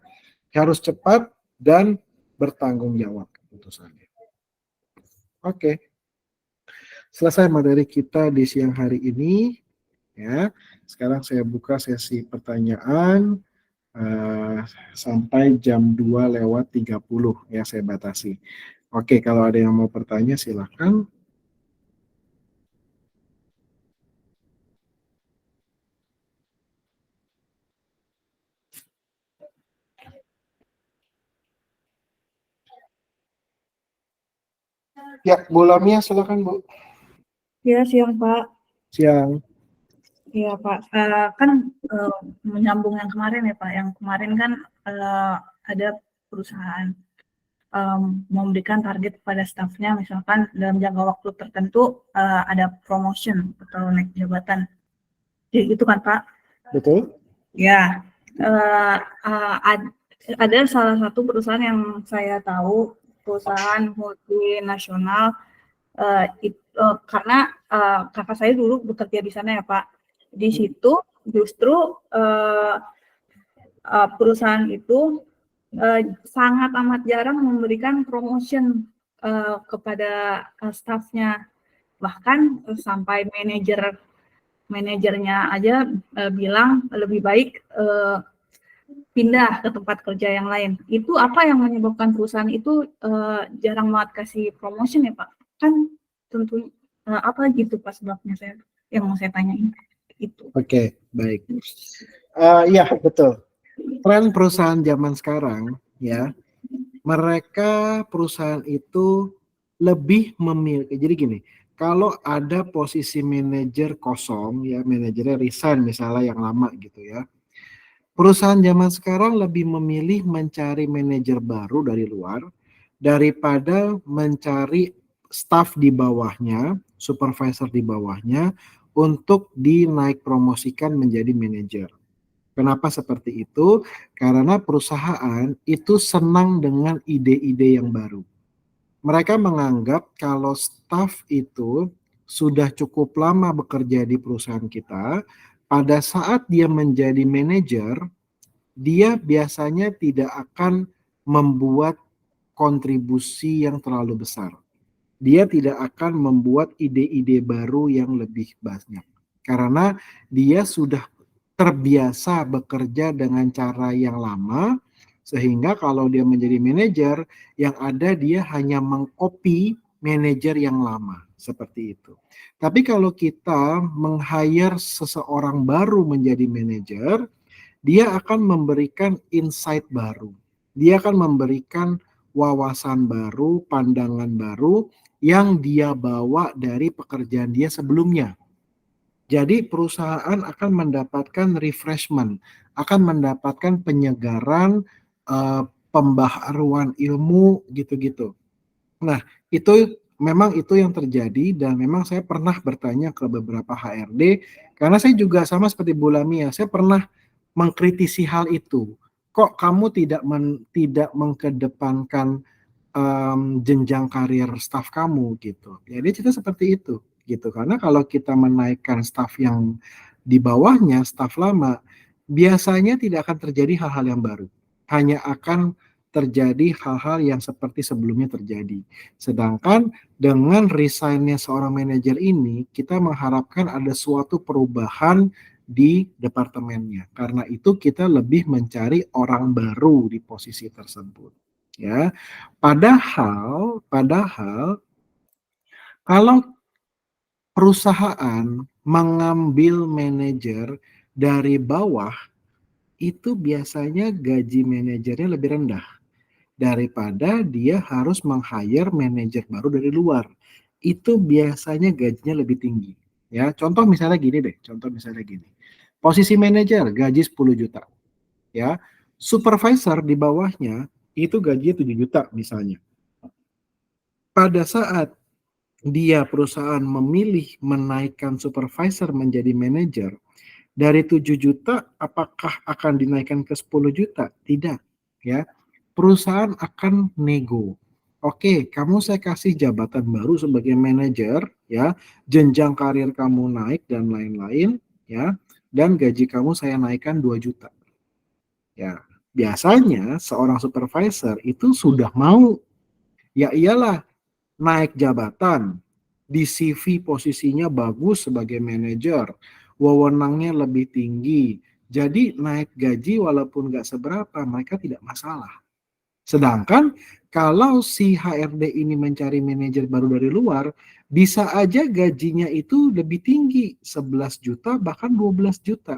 [SPEAKER 1] Harus cepat dan bertanggung jawab keputusannya. Oke. Selesai materi kita di siang hari ini. Ya, sekarang saya buka sesi pertanyaan sampai jam 2:30 ya, saya batasi. Oke, kalau ada yang mau bertanya silakan. Ya, Bu Lamia silakan Bu.
[SPEAKER 2] Ya, siang Pak.
[SPEAKER 1] Siang.
[SPEAKER 2] Iya Pak, kan menyambung yang kemarin ya Pak. Yang kemarin kan ada perusahaan memberikan target kepada stafnya, misalkan dalam jangka waktu tertentu ada promotion atau naik jabatan. Jadi gitu kan Pak?
[SPEAKER 1] Betul.
[SPEAKER 2] Ya, ada salah satu perusahaan yang saya tahu, perusahaan multinasional, karena kakak saya dulu bekerja di sana ya Pak. Di situ justru perusahaan itu sangat amat jarang memberikan promotion kepada stafnya, bahkan sampai manajernya aja bilang lebih baik pindah ke tempat kerja yang lain. Itu apa yang menyebabkan perusahaan itu jarang banget kasih promotion ya Pak? Kan tentu apa gitu Pak sebabnya, saya yang mau saya tanyain itu.
[SPEAKER 1] Oke, baik. Ya, betul. Tren perusahaan zaman sekarang ya, mereka perusahaan itu lebih memiliki, jadi gini, kalau ada posisi manajer kosong ya, manajernya resign misalnya yang lama gitu ya, perusahaan zaman sekarang lebih memilih mencari manajer baru dari luar daripada mencari staff di bawahnya, supervisor di bawahnya untuk dinaik promosikan menjadi manajer. Kenapa seperti itu? Karena perusahaan itu senang dengan ide-ide yang baru. Mereka menganggap kalau staff itu sudah cukup lama bekerja di perusahaan kita, pada saat dia menjadi manajer, dia biasanya tidak akan membuat kontribusi yang terlalu besar. Dia tidak akan membuat ide-ide baru yang lebih banyak. Karena dia sudah terbiasa bekerja dengan cara yang lama, sehingga kalau dia menjadi manajer, yang ada dia hanya mengcopy manajer yang lama, seperti itu. Tapi kalau kita meng-hire seseorang baru menjadi manajer, dia akan memberikan insight baru. Dia akan memberikan wawasan baru, pandangan baru yang dia bawa dari pekerjaan dia sebelumnya. Jadi perusahaan akan mendapatkan refreshment, akan mendapatkan penyegaran, pembaharuan ilmu gitu-gitu. Nah, itu memang itu yang terjadi dan memang saya pernah bertanya ke beberapa HRD, karena saya juga sama seperti Bu Lamia, saya pernah mengkritisi hal itu. Kok kamu tidak mengkedepankan jenjang karir staf kamu gitu. Jadi cerita seperti itu gitu. Karena kalau kita menaikkan staf yang di bawahnya, staf lama, biasanya tidak akan terjadi hal-hal yang baru. Hanya akan terjadi hal-hal yang seperti sebelumnya terjadi. Sedangkan dengan resign-nya seorang manajer ini, kita mengharapkan ada suatu perubahan di departemennya. Karena itu kita lebih mencari orang baru di posisi tersebut. Ya, padahal kalau perusahaan mengambil manajer dari bawah, itu biasanya gaji manajernya lebih rendah daripada dia harus meng-hire manajer baru dari luar. Itu biasanya gajinya lebih tinggi. Ya, contoh misalnya gini deh, Posisi manajer gaji 10 juta, ya. Supervisor di bawahnya itu gajinya 7 juta misalnya. Pada saat dia perusahaan memilih menaikkan supervisor menjadi manajer, dari 7 juta apakah akan dinaikkan ke 10 juta? Tidak, ya. Perusahaan akan nego. Oke, kamu saya kasih jabatan baru sebagai manajer, ya. Jenjang karir kamu naik dan lain-lain, ya. Dan gaji kamu saya naikkan 2 juta. Ya, biasanya seorang supervisor itu sudah mau. Ya iyalah, naik jabatan, di CV posisinya bagus sebagai manajer, wewenangnya lebih tinggi. Jadi naik gaji walaupun nggak seberapa, mereka tidak masalah. Sedangkan kalau si HRD ini mencari manajer baru dari luar, bisa aja gajinya itu lebih tinggi, 11 juta bahkan 12 juta.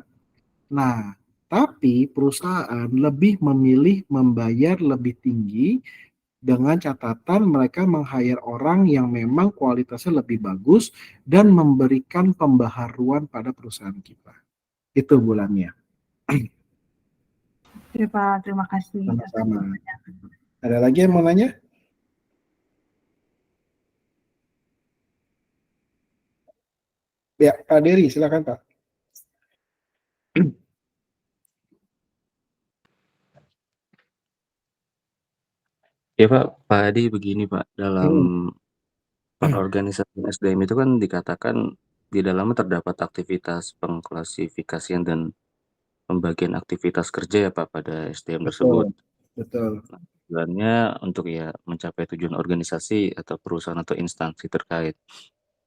[SPEAKER 1] Nah, tapi perusahaan lebih memilih membayar lebih tinggi dengan catatan mereka meng-hire orang yang memang kualitasnya lebih bagus dan memberikan pembaharuan pada perusahaan kita. Itu bulannya.
[SPEAKER 2] Oke Pak, terima kasih atas
[SPEAKER 1] Sama-sama.
[SPEAKER 2] jawabannya.
[SPEAKER 1] Ada lagi yang mau nanya? Ya, Pak Dery, silakan Pak.
[SPEAKER 3] Ya Pak Adi begini Pak, dalam organisasi SDM itu kan dikatakan di dalamnya terdapat aktivitas pengklasifikasian dan pembagian aktivitas kerja ya Pak pada SDM tersebut.
[SPEAKER 1] Betul.
[SPEAKER 3] Nah, tujuannya untuk ya mencapai tujuan organisasi atau perusahaan atau instansi terkait.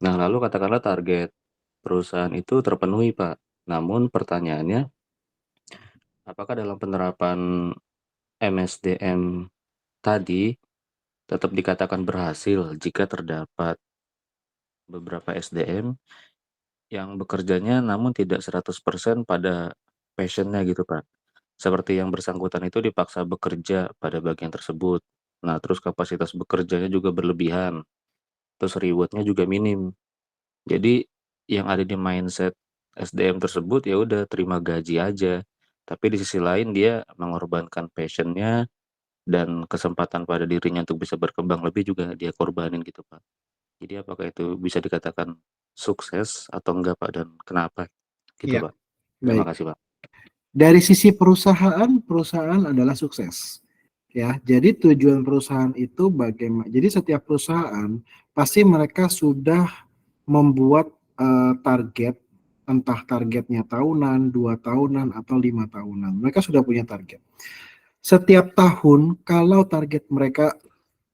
[SPEAKER 3] Nah lalu katakanlah target perusahaan itu terpenuhi Pak. Namun pertanyaannya, apakah dalam penerapan MSDM tadi tetap dikatakan berhasil jika terdapat beberapa SDM yang bekerjanya namun tidak 100% pada passion-nya gitu Pak. Seperti yang bersangkutan itu dipaksa bekerja pada bagian tersebut. Nah, terus kapasitas bekerjanya juga berlebihan. Terus reward-nya juga minim. Jadi yang ada di mindset SDM tersebut ya udah terima gaji aja. Tapi di sisi lain dia mengorbankan passion-nya dan kesempatan pada dirinya untuk bisa berkembang lebih juga dia korbanin gitu Pak. Jadi apakah itu bisa dikatakan sukses atau enggak Pak, dan kenapa? Gitu
[SPEAKER 1] Ya,
[SPEAKER 3] Pak. Terima
[SPEAKER 1] baik.
[SPEAKER 3] kasih Pak.
[SPEAKER 1] Dari sisi perusahaan, perusahaan adalah sukses. Ya, jadi tujuan perusahaan itu bagaimana? Jadi setiap perusahaan pasti mereka sudah membuat target, entah targetnya tahunan, 2 tahunan, atau 5 tahunan. Mereka sudah punya target. Setiap tahun, kalau target mereka,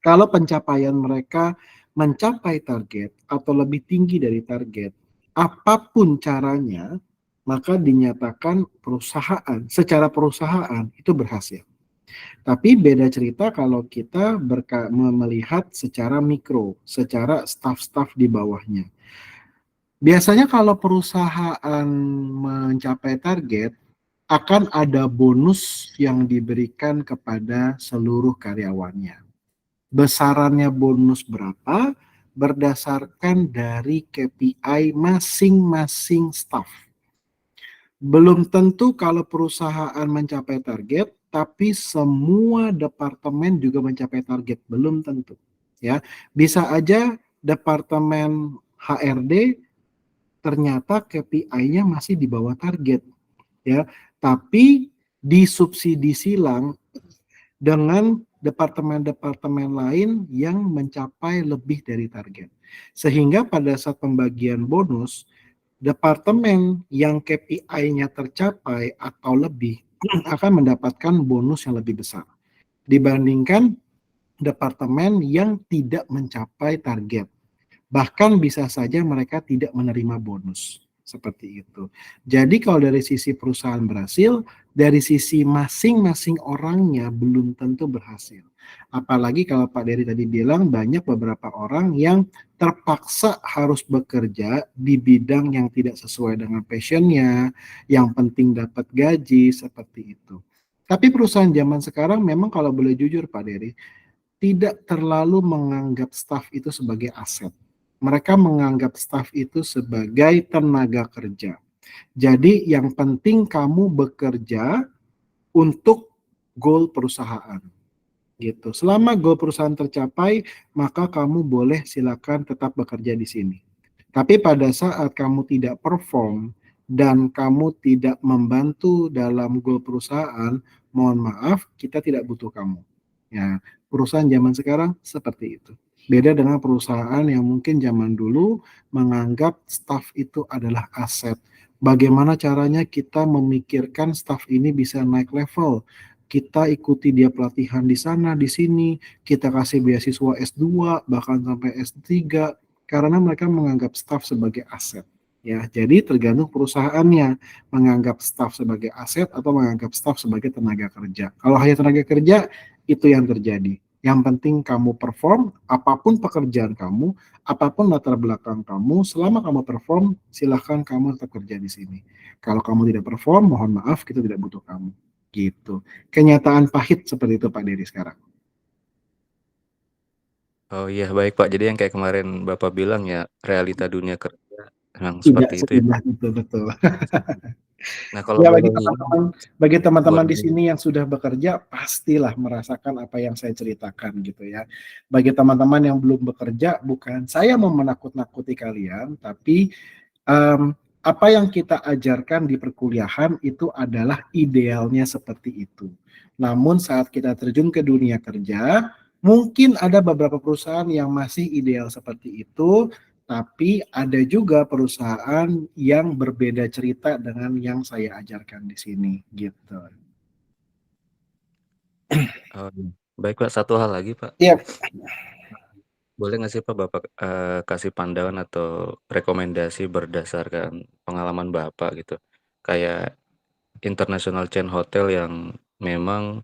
[SPEAKER 1] kalau pencapaian mereka mencapai target atau lebih tinggi dari target, apapun caranya, maka dinyatakan secara perusahaan itu berhasil. Tapi beda cerita kalau kita melihat secara mikro, secara staf-staf di bawahnya. Biasanya kalau perusahaan mencapai target, akan ada bonus yang diberikan kepada seluruh karyawannya. Besarannya bonus berapa? Berdasarkan dari KPI masing-masing staf. Belum tentu kalau perusahaan mencapai target, tapi semua departemen juga mencapai target. Belum tentu. Ya, bisa aja departemen HRD ternyata KPI-nya masih di bawah target. Ya, tapi disubsidi silang dengan departemen-departemen lain yang mencapai lebih dari target. Sehingga pada saat pembagian bonus, departemen yang KPI-nya tercapai atau lebih akan mendapatkan bonus yang lebih besar dibandingkan departemen yang tidak mencapai target. Bahkan bisa saja mereka tidak menerima bonus. Seperti itu. Jadi kalau dari sisi perusahaan berhasil, dari sisi masing-masing orangnya belum tentu berhasil. Apalagi kalau Pak Dery tadi bilang banyak beberapa orang yang terpaksa harus bekerja di bidang yang tidak sesuai dengan passionnya, yang penting dapat gaji, seperti itu. Tapi perusahaan zaman sekarang memang kalau boleh jujur Pak Dery, tidak terlalu menganggap staf itu sebagai aset. Mereka menganggap staf itu sebagai tenaga kerja. Jadi yang penting kamu bekerja untuk goal perusahaan. Gitu. Selama goal perusahaan tercapai, maka kamu boleh silakan tetap bekerja di sini. Tapi pada saat kamu tidak perform dan kamu tidak membantu dalam goal perusahaan, mohon maaf, kita tidak butuh kamu. Ya, perusahaan zaman sekarang seperti itu. Beda dengan perusahaan yang mungkin zaman dulu menganggap staf itu adalah aset. Bagaimana caranya kita memikirkan staf ini bisa naik level? Kita ikuti dia pelatihan di sana, di sini, kita kasih beasiswa S2, bahkan sampai S3, Karena mereka menganggap staf sebagai aset. Ya, jadi tergantung perusahaannya menganggap staf sebagai aset atau menganggap staf sebagai tenaga kerja. Kalau hanya tenaga kerja, itu yang terjadi. Yang penting kamu perform, apapun pekerjaan kamu, apapun latar belakang kamu, selama kamu perform, silahkan kamu tetap kerja di sini. Kalau kamu tidak perform, mohon maaf, kita tidak butuh kamu. Gitu. Kenyataan pahit seperti itu Pak Dery sekarang.
[SPEAKER 3] Oh iya, baik Pak. Jadi yang kayak kemarin Bapak bilang ya, realita dunia kerja memang
[SPEAKER 1] Tidak
[SPEAKER 3] seperti itu ya.
[SPEAKER 1] seindah itu, betul.
[SPEAKER 3] Nah, kalau
[SPEAKER 1] Ya
[SPEAKER 3] boleh ini,
[SPEAKER 1] bagi teman-teman di
[SPEAKER 3] boleh
[SPEAKER 1] sini yang sudah bekerja pastilah merasakan apa yang saya ceritakan gitu ya. Bagi teman-teman yang belum bekerja, bukan saya mau menakut-nakuti kalian, tapi apa yang kita ajarkan di perkuliahan itu adalah idealnya seperti itu. Namun saat kita terjun ke dunia kerja, mungkin ada beberapa perusahaan yang masih ideal seperti itu, tapi ada juga perusahaan yang berbeda cerita dengan yang saya ajarkan di sini gitu.
[SPEAKER 3] oh, iya. Baik Pak, satu hal lagi Pak.
[SPEAKER 1] Iya,
[SPEAKER 3] Boleh nggak sih Pak Bapak kasih pandangan atau rekomendasi berdasarkan pengalaman Bapak gitu? Kayak international chain hotel yang memang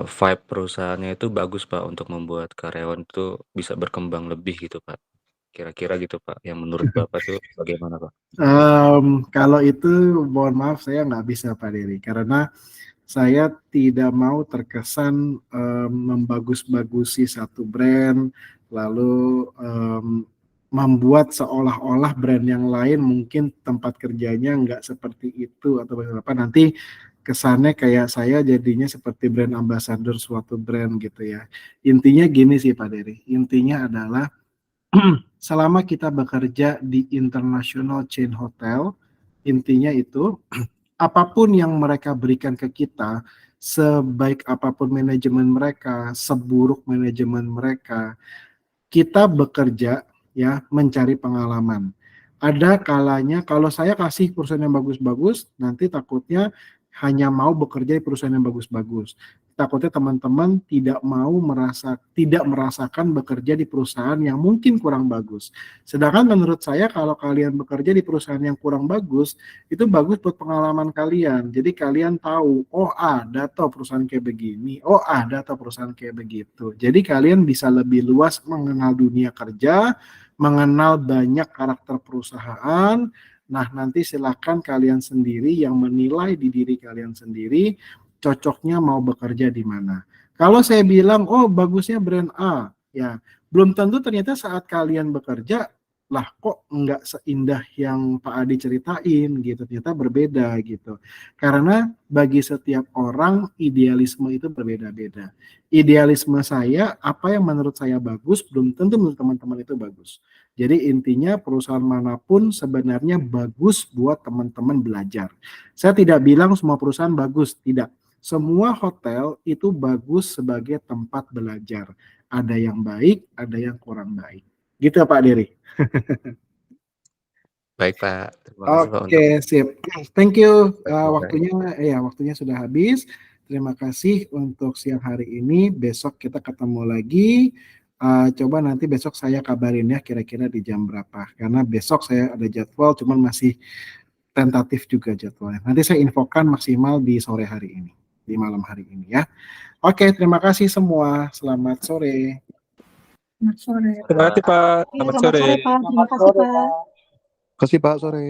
[SPEAKER 3] vibe perusahaannya itu bagus Pak untuk membuat karyawan itu bisa berkembang lebih gitu Pak. Kira-kira gitu Pak. Yang menurut Bapak tuh bagaimana Pak?
[SPEAKER 1] kalau itu mohon maaf saya nggak bisa Pak Dery karena saya tidak mau terkesan membagus-bagusi satu brand, lalu membuat seolah-olah brand yang lain mungkin tempat kerjanya nggak seperti itu atau apa nanti kesannya kayak saya jadinya seperti brand ambassador suatu brand gitu ya. Intinya gini sih Pak Dery, intinya adalah selama kita bekerja di international chain hotel, intinya itu apapun yang mereka berikan ke kita, sebaik apapun manajemen mereka, seburuk manajemen mereka, kita bekerja ya mencari pengalaman. Ada kalanya kalau saya kasih perusahaan yang bagus-bagus, nanti takutnya hanya mau bekerja di perusahaan yang bagus-bagus. Takutnya teman-teman tidak merasakan bekerja di perusahaan yang mungkin kurang bagus. Sedangkan menurut saya kalau kalian bekerja di perusahaan yang kurang bagus, itu bagus buat pengalaman kalian. Jadi kalian tahu, oh ada toh perusahaan kayak begini, oh ada toh perusahaan kayak begitu. Jadi kalian bisa lebih luas mengenal dunia kerja, mengenal banyak karakter perusahaan. Nah, nanti silakan kalian sendiri yang menilai di diri kalian sendiri cocoknya mau bekerja di mana. Kalau saya bilang, oh bagusnya brand A, ya belum tentu ternyata saat kalian bekerja lah kok nggak seindah yang Pak Adi ceritain gitu, ternyata berbeda gitu. Karena bagi setiap orang idealisme itu berbeda-beda. Idealisme saya, apa yang menurut saya bagus, belum tentu menurut teman-teman itu bagus. Jadi intinya perusahaan manapun sebenarnya bagus buat teman-teman belajar. Saya tidak bilang semua perusahaan bagus, tidak. Semua hotel itu bagus sebagai tempat belajar. Ada yang baik, ada yang kurang baik. Gitu Pak Dery.
[SPEAKER 3] Baik Pak, terima kasih Pak untuk
[SPEAKER 1] Oke, sip. Thank you.
[SPEAKER 3] saya.
[SPEAKER 1] Waktunya sudah habis. Terima kasih untuk siang hari ini. Besok kita ketemu lagi. Coba nanti besok saya kabarin ya kira-kira di jam berapa. Karena besok saya ada jadwal, cuman masih tentatif juga jadwalnya. Nanti saya infokan maksimal di sore hari ini, di malam hari ini ya. Oke, terima kasih semua. Selamat sore.
[SPEAKER 2] Selamat sore,
[SPEAKER 4] Terima
[SPEAKER 2] Pak.
[SPEAKER 4] kasih Pak.
[SPEAKER 5] Iya,
[SPEAKER 4] Selamat
[SPEAKER 5] selamat
[SPEAKER 4] sore.
[SPEAKER 5] sore Pak. Terima kasih Pak.
[SPEAKER 6] Terima kasih Pak, sore.